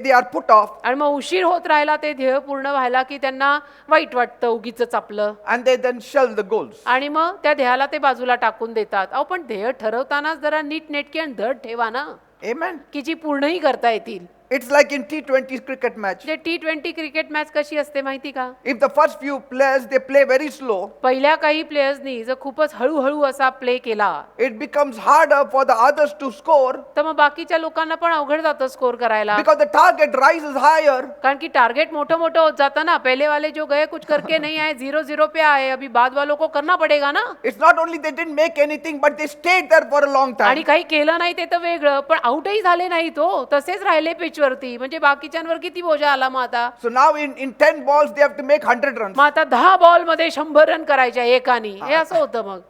they are put off. आणि मग उशीर होत राहिला ते ध्येय पूर्ण व्हायला की त्यांना वाईट वाटतं उगीच आपलं. And they then shelve the goals. आणि मग त्या ध्येयाला ते बाजूला टाकून देतात. अहो पण ध्येय ठरवतानाच जरा नीट नेटकी आणि धड ठेवा ना, Amen. की जी पूर्णही करता येतील. It's like in T20 cricket match. जे T20 क्रिकेट मॅच कशी असते माहिती का? If the first few players, they play very slow, पहिल्या काही प्लेयर्सनी जर खूपच हळूहळू असा प्ले केला it becomes harder for the others to score तर मग बाकीच्या लोकांना पण अवघड जातं स्कोर करायला. because the target rises higher. कारण की टारगेट मोठं मोठं होत जातं ना. पहले वाले जो गए कुछ करके नहीं आए, 0-0 पे आए, अभी बाद वालों को करना पडेगा ना. It's not only they didn't make anything, but they stayed there for a long आणि time. काही केलं नाही ते तर वेगळं, पण आउटही झाले नाही तो तसेच राहिले पिचवरती. म्हणजे बाकीच्यांवर किती बोजा आला मग आता. So now in 10 balls, they have to make 100 runs. मग आता 10 बॉल मध्ये 100 रन करायच्या एकानी. हे असं होतं मग.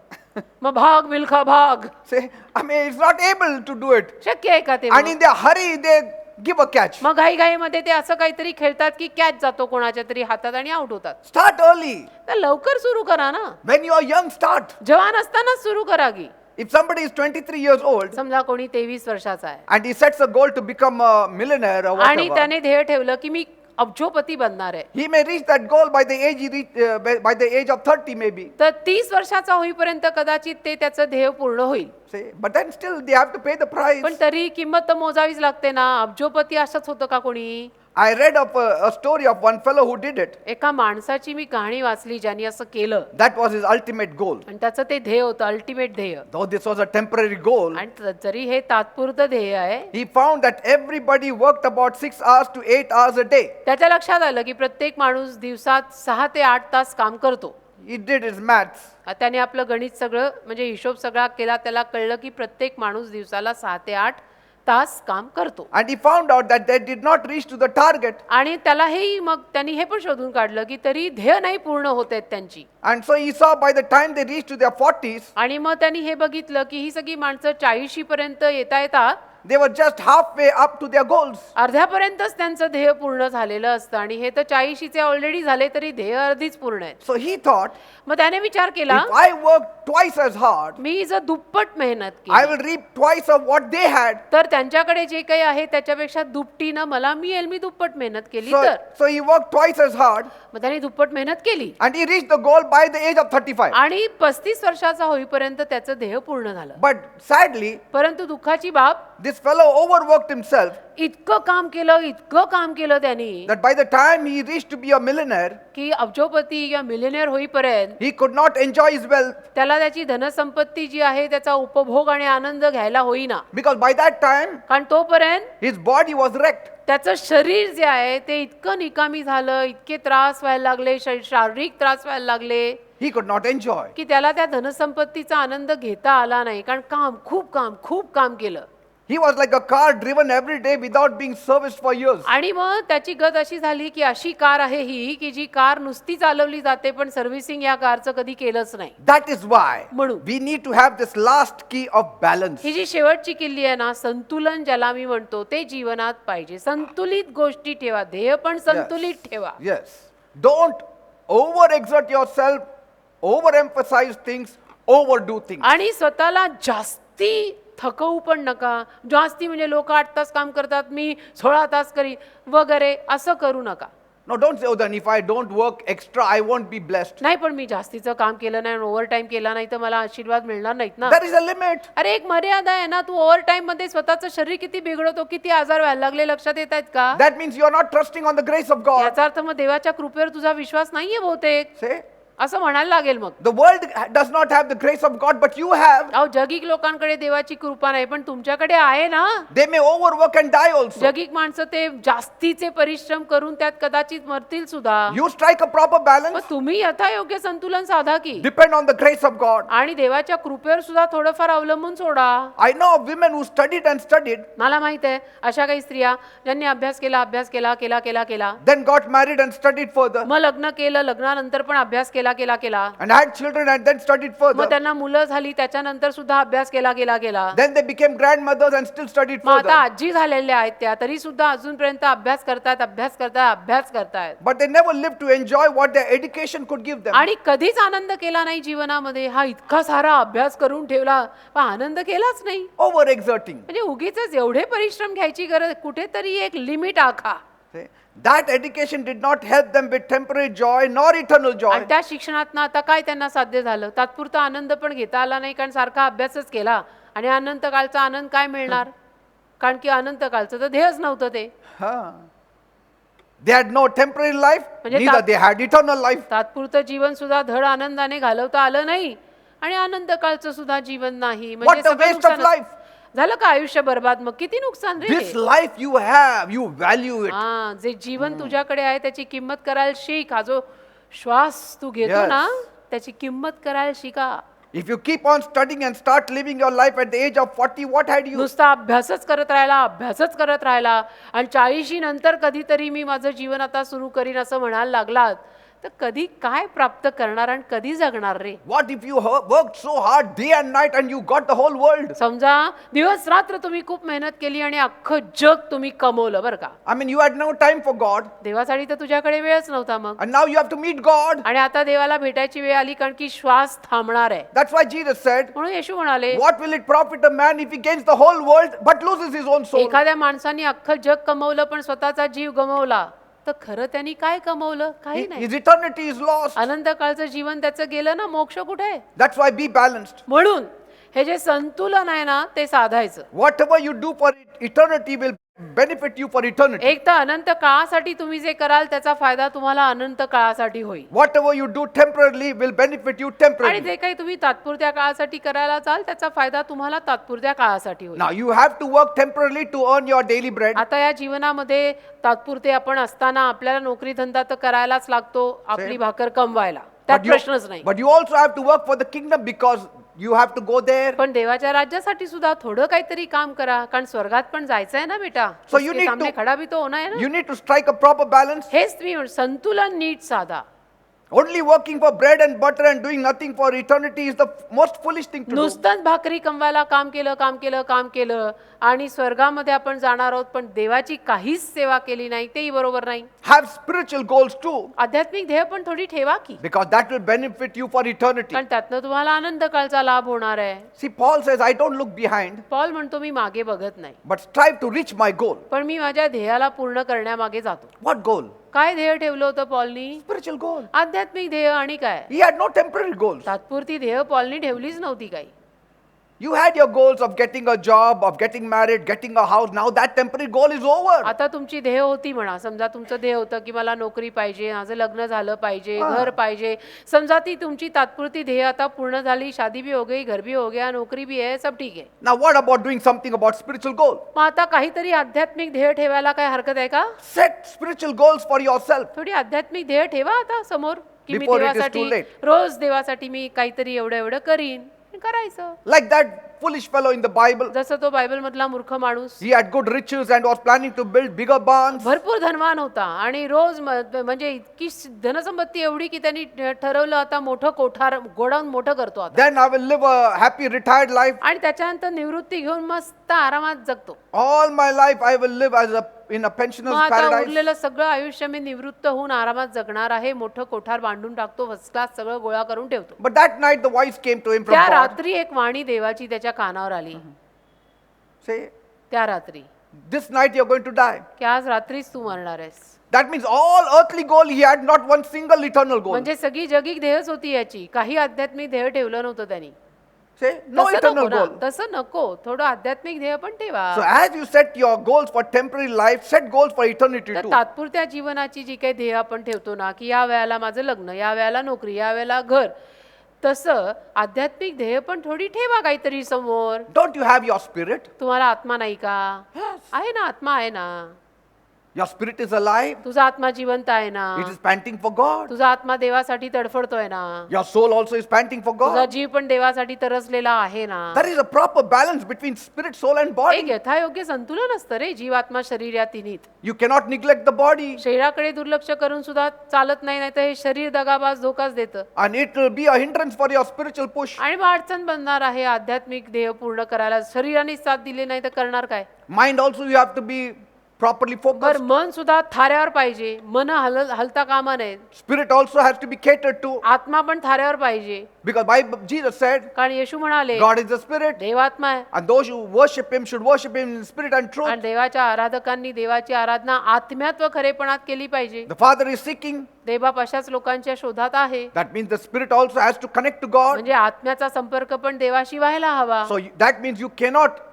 मग भाग मिल्खा भाग. Say, I mean, it's not able to do it. शक्य आहे का ते? And in their hurry, they give a catch. मग घाईघाईमध्ये ते असं काहीतरी खेळतात की कॅच जातो कोणाच्या तरी हातात आणि आउट होतात. Start early. तर लवकर सुरू करा ना. When you are young, start. जवान असतानाच सुरू करा की. If somebody is 23 years old समजा कोणी 23 वर्षाचा आहे and he sets a goal to become a millionaire or आणि whatever, त्याने ध्येय ठेवलं की मी अब्जोपती बनणार आहे. he may reach that goal by the age by the age of 30 maybe. तर 30 वर्षाचा होईपर्यंत कदाचित ते त्याचं ध्येय पूर्ण होईल. Say, but then still they have to pay the price. पण तरी किंमत तर मोजावीच लागते ना. अब्जोपती असंच होतं का कोणी? I read of a story of one fellow who did it. एका माणसाची मी कहाणी वाचली ज्यांनी असं केलं That was his ultimate goal. आणि त्याचं ते ध्येय होतं अल्टिमेट ध्येय. Though this was a temporary goal, आणि जरी हे तात्पुरतं ध्येय आहे, he found that everybody worked about 6 hours to 8 hours a day. त्याच्या लक्षात आलं की प्रत्येक माणूस दिवसात 6 ते 8 तास काम करतो. He did his maths. त्याने आपलं गणित सगळं म्हणजे हिशोब सगळा केला. त्याला कळलं की प्रत्येक माणूस दिवसाला 6 ते 8 तास काम करतो. And he found out that they did not reach to the target. आणि त्याला हेही मग त्यांनी हे पण शोधून काढलं की तरी ध्येय नाही पूर्ण होत आहेत त्यांची. And so he saw by the time they reached to their 40s, आणि मग त्यांनी हे बघितलं की ही सगळी माणसं 40 पर्यंत येता येता they were just halfway up to their goals. अर्ध्यापर्यंतच त्यांचं ध्येय पूर्ण झालेलं असतं आणि हे तर 40चे ऑलरेडी झाले तरी ध्येय अर्धीच पूर्ण आहे. So he thought, मग त्याने विचार केला if I work twice as hard, मी जर दुप्पट मेहनत I केली will reap twice of what they had. तर त्यांच्याकडे जे काही आहे त्याच्यापेक्षा दुपटीनं मला मिळेल. मी दुप्पट मेहनत केली So, तर so he worked twice as hard मग त्याने दुप्पट मेहनत केली and he reached the goal by the age of 35. आणि 35 वर्षाचा होईपर्यंत त्याचं ध्येय पूर्ण झालं. But sadly, परंतु दुःखाची बाब, this fellow overworked himself इतकं काम केलं त्यांनी that by the time he reached to be a millionaire, की अब्जोपती या मिलियनेअर होईपर्यंत he could not enjoy his wealth त्याला त्याची धनसंपत्ती जी आहे त्याचा उपभोग आणि आनंद घ्यायला होईना. because by that time कारण तोपर्यंत his body was wrecked. त्याचं शरीर जे आहे ते इतकं निकामी झालं, इतके त्रास व्हायला लागले, शारीरिक त्रास व्हायला लागले He could not enjoy. की त्याला त्या धनसंपत्तीचा आनंद घेता आला नाही. कारण खूप काम केलं. He was like a car driven every day without being serviced for years. आणि मग त्याची गत अशी झाली की अशी कार आहे ही की जी कार नुसती चालवली जाते पण सर्व्हिसिंग या कारचं कधी केलंच नाही. That is why म्हणून we need to have this last key of balance. ही जी शेवटची किल्ली आहे ना, संतुलन ज्याला मी म्हणतो, ते जीवनात पाहिजे. संतुलित गोष्टी ठेवा, ध्येय पण संतुलित ठेवा. Yes. Don't overexert yourself, overemphasize things, overdo things. आणि स्वतःला जास्ती थकवू पण नका. जास्ती म्हणजे लोक 8 तास काम करतात, मी 16 तास करी वगैरे असं करू नका. No, don't say, oh, then if I don't work extra, I won't be blessed. नाही, पण मी जास्तीचं काम केलं नाही, ओव्हर टाइम केला नाही तर मला आशीर्वाद मिळणार नाहीत ना. There is a limit. अरे एक मर्यादा आहे ना. तू ओव्हर टाइम मध्ये स्वतःचं शरीर किती बिघडवतो, किती आजार व्हायला लागले, लक्षात येत आहेत का? That means you are not trusting on the grace of God. याचा अर्थ मग देवाच्या कृपेवर तुझा विश्वास नाहीये बहुतेक, Say, असं म्हणायला लागेल मग. the world does not have the grace of God, but you have. अहो, जगिक लोकांकडे देवाची कृपा नाही पण तुमच्याकडे आहे ना. They may overwork and die also. जगिक माणसं ते जास्तीचे परिश्रम करून त्यात कदाचित मरतील सुद्धा. You strike a proper पण balance. तुम्ही यथायोग्य संतुलन साधा की. Depend on the grace of God. आणि देवाच्या कृपेवर सुद्धा थोडंफार अवलंबून सोडा. I know of women who studied and studied, मला माहित आहे अशा काही स्त्रिया ज्यांनी अभ्यास केला, then got married and studied further, मग लग्न केलं, लग्नानंतर पण अभ्यास केला and had children and then studied मग further. त्यांना मुलं झाली, त्याच्यानंतर सुद्धा अभ्यास केला. Then they became grandmothers and still studied मग आता further. आजी झालेल्या आहेत त्या, तरी सुद्धा अजूनपर्यंत अभ्यास करतायत. But they never lived to enjoy what their education could give them. आणि कधीच आनंद केला नाही जीवनामध्ये. हा इतका सारा अभ्यास करून ठेवला पण आनंद केलाच नाही. Overexerting. म्हणजे उगीचच एवढे परिश्रम घ्यायची गरज, कुठेतरी एक लिमिट आखा. See, that education did not help them with temporary joy nor eternal joy. आणि त्या शिक्षणात आता काय त्यांना साध्य झालं? तात्पुरता आनंद पण घेता आला नाही कारण सारखा अभ्यासच केला. आणि अनंत काळचा आनंद काय मिळणार? कारण की अनंत काळचं तर ध्येयच नव्हतं ते. Huh. They had no temporary life, म्हणजे neither they had eternal life. तात्पुरतं जीवन सुद्धा धड आनंदाने घालवता आलं नाही आणि आनंद काळचं सुद्धा जीवन नाही. What a सगळं waste of नुकसानच. life. झालं का आयुष्य बर्बाद? मग किती नुकसान रे. This life you have, you value it. हा, जे जीवन तुझ्याकडे आहे त्याची किंमत करायला शिक. हा जो श्वास तू घेतो Yes. ना त्याची किंमत करायला शिका. If you keep on studying and start living your life at the age of 40, what had you? नुसता अभ्यासच करत राहिला आणि 40 नंतर कधीतरी मी माझं जीवन आता सुरू करीन असं म्हणायला लागलात तर कधी काय प्राप्त करणार आणि कधी जगणार रे? What if you worked so hard day and night and you got the whole world? समजा दिवस रात्र तुम्ही खूप मेहनत केली आणि अख्खं जग तुम्ही कमवलं बरं का. I mean, you had no time for God, देवासाठी तर तुझ्याकडे वेळच नव्हता मग. and now you have to meet God. आणि आता देवाला भेटायची वेळ आली कारण की श्वास थांबणार आहे. That's why Jesus said, म्हणून येशू म्हणाले, what will it profit a man if he gains the whole world but loses his own soul? एखाद्या माणसाने अख्खं जग कमवलं पण स्वतःचा जीव गमावला तर खरं त्यांनी काय कमवलं? काही नाही. His eternity is lost. अनंत काळचं जीवन त्याचं गेलं ना. मोक्ष कुठे आहे? That's why be balanced. म्हणून हे जे संतुलन आहे ना ते साधायचं. Whatever you do for eternity will benefit you for eternity. एक तर अनंत काळासाठी तुम्ही जे कराल त्याचा फायदा तुम्हाला अनंत काळासाठी होईल Whatever you do temporarily will benefit you आणि temporarily. जे काही तुम्ही तात्पुरत्या काळासाठी करायला चाल त्याचा फायदा तुम्हाला तात्पुरत्या काळासाठी होईल Now you have to work temporarily to earn your daily bread. आता या जीवनामध्ये तात्पुरते आपण असताना आपल्याला नोकरी धंदा तर करायलाच लागतो आपली भाकर कमवायला त्यात प्रश्नच नाही But you also have to work for the kingdom because you have to go there. पण देवाच्या राज्यासाठी सुद्धा थोडं काहीतरी काम करा कारण स्वर्गात पण जायचं आहे ना बेटा So you उसके need सामने to- खडा भी तो होना है ना You need to strike a proper balance. हेच मी संतुलन नीट साधा Only working for bread and butter and doing nothing for eternity is the most foolish thing to do. नुसतंच भाकरी कमवायला काम केलं आणि स्वर्गामध्ये आपण जाणार आहोत पण देवाची काहीच सेवा केली नाही तेही बरोबर नाही Have spiritual goals too, आध्यात्मिक ध्येय पण थोडी ठेवा की because that will benefit you for eternity. कारण त्यातनं तुम्हाला आनंद काळचा लाभ होणार आहे See, Paul says, I don't look behind, Paul म्हणतो मी मागे बघत नाही but strive to reach my goal. पण मी माझ्या ध्येयाला पूर्ण करण्यामागे जातो What goal? काय ध्येय ठेवलं होतं पॉलनी Spiritual goal. आध्यात्मिक ध्येय आणि काय He had no temporary goals. तात्पुरती ध्येय पॉलनी ठेवलीच नव्हती काही You had your goals of getting a job, of getting married, getting a house. Now that temporary goal is over. आता तुमची ध्येय होती म्हणा समजा तुमचं ध्येय होतं की मला नोकरी पाहिजे माझं लग्न झालं पाहिजे घर पाहिजे समजा ती तुमची तात्पुरती ध्येय आता पूर्ण झाली शादी भी हो गई घर भी हो गया नोकरी भी आहे सब ठीक आहे Now what about doing something about spiritual goal? मग आता काहीतरी आध्यात्मिक ध्येय ठेवायला काय हरकत आहे का Set spiritual goals for yourself. थोडी आध्यात्मिक ध्येय ठेवा आता समोर की मी Before it is देवासाठी too late. रोज देवासाठी मी काहीतरी एवढं एवढं करीन करायचं Like that foolish fellow in the Bible. जसं तो बायबल मधला मूर्ख माणूस He had good riches and was planning to build bigger barns. भरपूर धनवान होता आणि रोज म्हणजे इतकी धनसंपत्ती एवढी की त्यांनी ठरवलं आता मोठं कोठार गोडाऊन मोठं करतो आता Then I will live a happy retired life. आणि त्याच्यानंतर निवृत्ती घेऊन मस्त आरामात जगतो All my life I will live as in a मग pensioner's आता paradise. उरलेलं सगळं आयुष्य मी निवृत्त होऊन आरामात जगणार आहे मोठं कोठार बांधून टाकतो फर्स्ट क्लास सगळं गोळा करून ठेवतो But that night the voice came to him from त्या God. रात्री एक वाणी देवाची त्याच्या कानावर आली Say, त्या रात्री this night you're going to die. की आज रात्रीच तू मरणार आहेस That means all earthly goal he had, not one single eternal goal. म्हणजे सगळी जगिक ध्येयच होती याची काही आध्यात्मिक ध्येय ठेवलं नव्हतं त्यांनी Say, no तसं eternal नको ना, goal. तसं नको थोडं आध्यात्मिक ध्येय पण ठेवा So as you set your goals for temporary life, set goals for eternity तर too. तात्पुरत्या जीवनाची जी काही ध्येय आपण ठेवतो ना की या वेळेला माझं लग्न या वेळेला नोकरी या वेळेला घर तसं आध्यात्मिक ध्येय पण थोडी ठेवा काहीतरी समोर Don't you have your spirit? तुम्हाला आत्मा नाही का आहे ना आत्मा आहे ना Your spirit is alive. तुझा आत्मा जिवंत आहे ना It is panting for God. तुझा आत्मा देवासाठी तडफडतोय ना Your soul also is panting for तुझा God. जीव पण देवासाठी तरसलेला आहे ना There is a proper balance between spirit, soul and एक body. यथायोग्य संतुलन असतं रे जीव आत्मा शरीर या तिन्हीत You cannot neglect the body. शरीराकडे दुर्लक्ष करून सुद्धा चालत नाही तर हे शरीर दगाबाज धोकाच देतं And it will be a hindrance for your spiritual push. आणि मग अडचण बनणार आहे आध्यात्मिक ध्येय पूर्ण करायला शरीराने साथ दिली नाही तर करणार काय Mind also you have to be properly बर focused. मन सुद्धा थाऱ्यावर पाहिजे मन हलता कामा नये Spirit also has to be catered to. आत्मा पण थाऱ्यावर पाहिजे Because Jesus said, कारण येशू म्हणाले God is the spirit. देवात्मा आहे And those who worship him should worship him in spirit and truth. आणि देवाच्या आराधकांनी देवाची आराधना आत्म्यात्व खरेपणात केली पाहिजे The Father is seeking. देवबाप अशाच लोकांच्या शोधात आहे That means the spirit also has to connect to God. म्हणजे आत्म्याचा संपर्क पण देवाशी व्हायला हवा So that means you cannot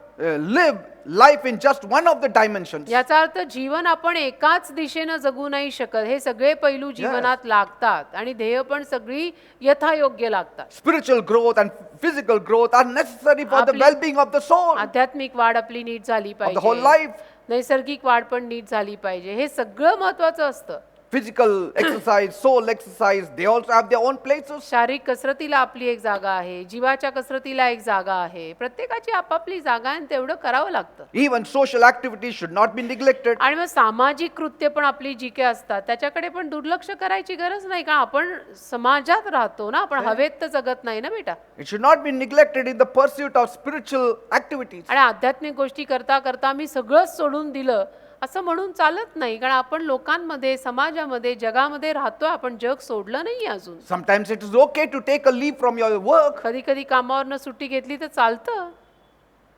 live life in just one of the dimensions. याचा अर्थ जीवन आपण एकाच दिशेनं जगू नाही शकत हे सगळे पैलू जीवनात लागतात आणि ध्येय पण सगळी यथायोग्य लागतात Spiritual growth and physical growth are necessary for the आपली- well-being of the soul. आध्यात्मिक वाढ आपली नीट झाली Of the whole पाहिजे life. नैसर्गिक वाढ पण नीट झाली पाहिजे हे सगळं महत्वाचं असतं Physical exercise, soul exercise, they also have their own places. शारीरिक कसरतीला आपली एक जागा आहे जीवाच्या कसरतीला एक जागा आहे प्रत्येकाची आपापली जागा आहे आणि तेवढं करावं लागतं Even social activities should not be neglected. आणि मग सामाजिक कृत्य पण आपली जी काही असतात त्याच्याकडे पण दुर्लक्ष करायची गरज नाही कारण आपण समाजात राहतो ना आपण हवेत तर जगत नाही ना बेटा It should not be neglected in the pursuit of spiritual activities. आणि आध्यात्मिक गोष्टी करता करता मी सगळंच सोडून दिलं असं म्हणून चालत नाही कारण आपण लोकांमध्ये समाजामध्ये जगामध्ये राहतोय आपण जग सोडलं नाही अजून Sometimes it is okay to take a leave from your work. कधी कधी कामावरनं सुट्टी घेतली तर चालतं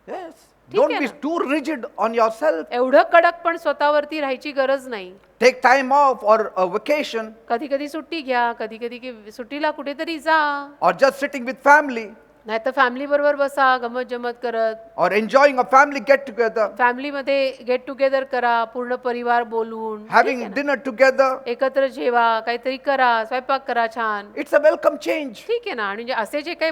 Yes. ठीक Don't आहे be ना. too rigid on yourself. एवढं कडक पण स्वतःवरती राहायची गरज नाही Take time off or a vacation कधी कधी सुट्टी घ्या कधी कधी सुट्टीला कुठेतरी जा or just sitting with family. नाही तर फॅमिली बरोबर बसा गमत जमत करत, or enjoying a family get together, फॅमिलीमध्ये गेट टुगेदर करा, पूर्ण परिवार बोलून ठीक आहे having ना? dinner together. एकत्र जेवा, काहीतरी करा, स्वयंपाक करा छान, It's a welcome change ठीक आहे ना. आणि म्हणजे असे जे काही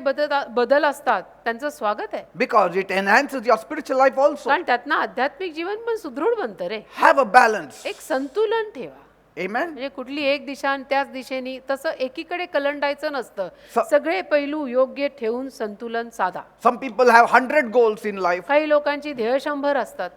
बदल असतात त्यांचं स्वागत आहे, because it enhances your spiritual life also. कारण त्यातनं आध्यात्मिक जीवन पण सुदृढ बनतं रे. Have a balance. एक संतुलन ठेवा. Amen. म्हणजे कुठली एक दिशा आणि त्याच दिशेने तसं एकीकडे कलंडायचं नसतं. स- सगळे पैलू योग्य ठेवून संतुलन साधा. Some people have 100 goals in life. काही लोकांची ध्येय 100 असतात.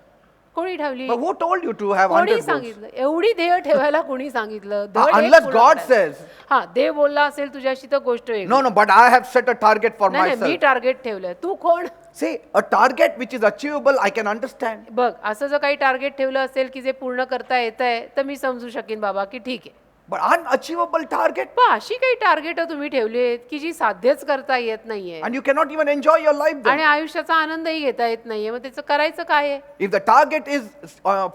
कोणी ठेवली? But who told you to have कोणी 100 goals? सांगितलं? एवढी ध्येय ठेवायला कोणी सांगितलं? धड एक Unless पूर्ण God करायचं. says. हा, देव बोलला असेल तुझ्याशी तर गोष्ट वेगळी. No, but I have set a target for नाही मी myself. टार्गेट ठेवलंय. तू कोण? See, a target which is achievable, I can understand. बघ, असं जर काही टार्गेट ठेवलं असेल की जे पूर्ण करता येत आहे तर मी समजू शकेन बाबा की ठीक आहे. But unachievable target, पण अशी काही टार्गेट तुम्ही ठेवलीत की जी साध्यच करता येत नाहीये and you cannot even enjoy your life आणि then. आयुष्याचा आनंदही घेता येत नाहीये, मग त्याचं करायचं काय आहे? If the target is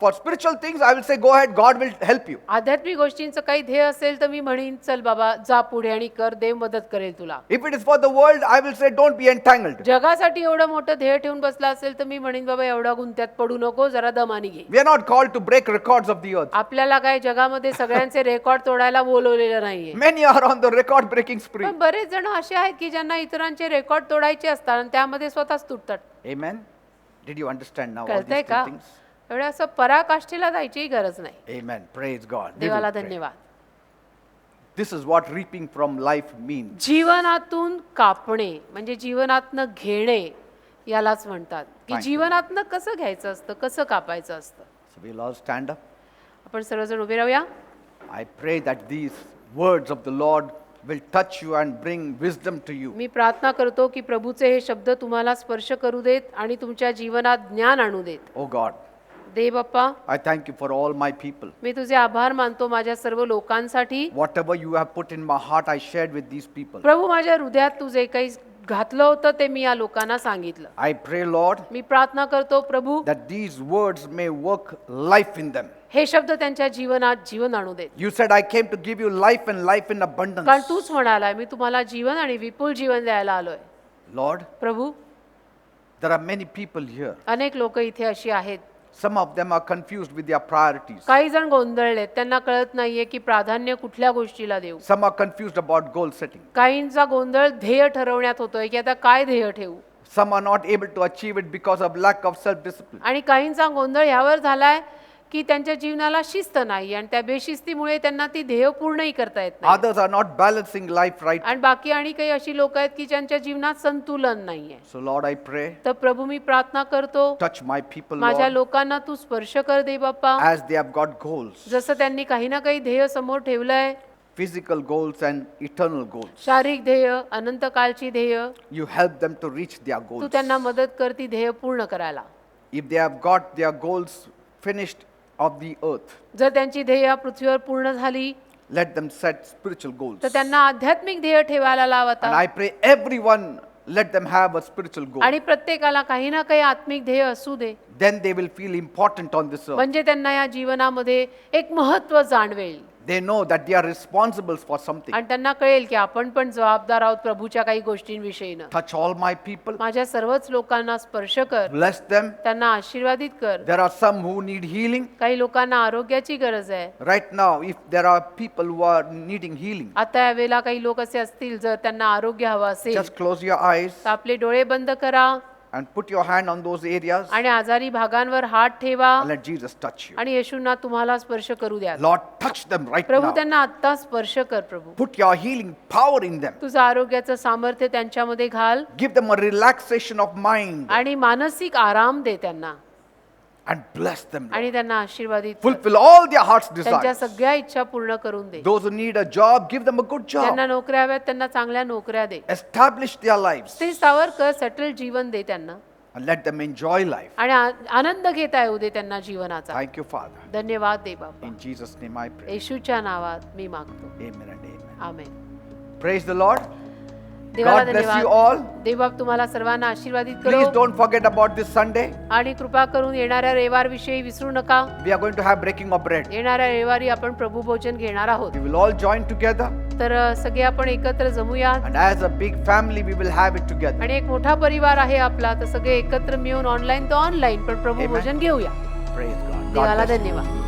for spiritual things, I will say, go ahead, God will help you. आध्यात्मिक गोष्टींचं काही ध्येय असेल तर मी म्हणेन चल बाबा जा पुढे आणि कर, देव मदत करेल तुला. If it is for the world, I will say, don't be entangled. जगासाठी एवढं मोठं ध्येय ठेवून बसला असेल तर मी म्हणेन बाबा एवढा गुंत्यात पडू नको, जरा दमानी घे. We are not called to break records of the earth. आपल्याला काय जगामध्ये सगळ्यांचे रेकॉर्ड तोडायला बोलवलेलं नाहीये. Many are on the record breaking spree. पण बरेच जण असे आहेत की ज्यांना इतरांचे रेकॉर्ड तोडायचे असतात आणि त्यामध्ये स्वतःच तुटतात. Amen. Did you understand now all कळतंय these का? two things? एवढं असं पराकाष्ठेला जायची गरज नाही. Amen. Praise God. We देवाला will pray. धन्यवाद. This is what reaping from life means. जीवनातून कापणे म्हणजे जीवनातनं घेणे यालाच म्हणतात की Thank you. जीवनातनं कसं घ्यायचं असतं, कसं कापायचं असतं. So we'll all stand up. आपण सर्वजण उभे राहूया. I pray that these words of the Lord will touch you and bring wisdom to you. मी प्रार्थना करतो की प्रभूचे हे शब्द तुम्हाला स्पर्श करू देत आणि तुमच्या जीवनात ज्ञान आणू देत. Oh God, they Bappa, I thank you for all my people. मी तुझे आभार मानतो माझ्या सर्व लोकांसाठी. Whatever you have put in my heart, I shared with these people. प्रभू, माझ्या हृदयात तू जे काही घातलं होतं ते मी या लोकांना सांगितलं. I pray, Lord, मी प्रार्थना करतो प्रभू, that these words may work life in them. हे शब्द त्यांच्या जीवनात जीवन आणू देत. You said, I came to give you life and life in abundance. कारण तूच म्हणालाय मी तुम्हाला जीवन आणि विपुल जीवन द्यायला आलोय. Lord, Prabhu, there are many people here. अनेक लोक इथे अशी आहेत. Some of them are confused with their priorities. काही जण गोंधळलेत, त्यांना कळत नाहीये की प्राधान्य कुठल्या गोष्टीला देऊ. Some are confused about goal setting. काहींचा गोंधळ ध्येय ठरवण्यात होतोय की आता काय ध्येय ठेवू. Some are not able to achieve it because of lack of self-discipline. आणि काहींचा गोंधळ ह्यावर झालाय की त्यांच्या जीवनाला शिस्त नाही आणि त्या बेशिस्तीमुळे त्यांना ती ध्येय पूर्णही करता येत नाही. Others are not balancing life right. आणि बाकी आणि काही अशी लोक आहेत की ज्यांच्या जीवनात संतुलन नाहीये. So Lord, I pray, तर प्रभू, मी प्रार्थना करतो touch my people, माझ्या Lord, लोकांना तू स्पर्श कर दे बाप्पा. as they have got goals, जसं त्यांनी काही ना काही ध्येय समोर ठेवलंय, physical goals and eternal goals. शारीरिक ध्येय, अनंत कालची ध्येय, You help them to reach their Tu goals. त्यांना मदत कर ती ध्येय पूर्ण करायला. If they have got their goals finished of the earth, जर त्यांची ध्येय या पृथ्वीवर पूर्ण झाली let them set spiritual goals. तर त्यांना आध्यात्मिक ध्येय ठेवायला लाव And आता. I pray everyone, let them have a spiritual goal. आणि प्रत्येकाला काही ना काही आत्मिक ध्येय असू दे, Then they will feel important on this earth. म्हणजे त्यांना या जीवनामध्ये एक महत्त्व जाणवेल They know that they are responsible for something. आणि त्यांना कळेल की आपण पण जबाबदार आहोत प्रभूच्या काही गोष्टींविषयीनं. Touch all my people. माझ्या सर्वच लोकांना स्पर्श कर, Bless them. त्यांना आशीर्वादित कर. There are some who need healing. काही लोकांना आरोग्याची गरज आहे. Right now, if there are people who are needing healing, आता यावेळेला काही लोक असे असतील जर त्यांना आरोग्य हवं असेल just close your eyes तर आपले डोळे बंद करा and put your hand on those areas आणि आजारी भागांवर हात ठेवा and let Jesus touch you. आणि येशूंना तुम्हाला स्पर्श करू द्या. Lord, touch them right प्रभू, now. त्यांना आत्ता स्पर्श कर प्रभू. Put your healing power in them. तुझं आरोग्याचं सामर्थ्य त्यांच्यामध्ये घाल Give them a relaxation of mind आणि मानसिक आराम दे त्यांना and bless them. Lord. आणि त्यांना आशीर्वादित कर. Fulfill all their heart's त्यांच्या desires. सगळ्या इच्छा पूर्ण करून दे. Those who need a job, give them a good job. त्यांना नोकऱ्या हव्यात, त्यांना चांगल्या नोकऱ्या दे. Establish their lives ते स्थावर कर, सेटल जीवन दे त्यांना and let them enjoy life. आणि आनंद घेता येऊ दे त्यांना जीवनाचा. Thank you, Father. धन्यवाद दे बाबा. In Jesus' name I pray. येशूच्या नावात मी मागतो. Amen and amen. Amen. Praise the Lord. देवाला God bless you धन्यवाद. all. देवबाप तुम्हाला सर्वांना आशीर्वादित Please करो don't forget about this Sunday. आणि कृपा करून येणाऱ्या रविवार विषयी विसरू नका. We are going to have breaking of bread. येणाऱ्या रविवारी आपण प्रभू भोजन घेणार आहोत. We will all join together तर सगळे आपण एकत्र जमूयात And as a big family, we will have it together. आणि एक मोठा परिवार आहे आपला, तर सगळे एकत्र मिळून ऑनलाईन तर ऑनलाईन पण प्रभू Amen. भोजन घेऊया. Praise God. God देवाला bless you. धन्यवाद.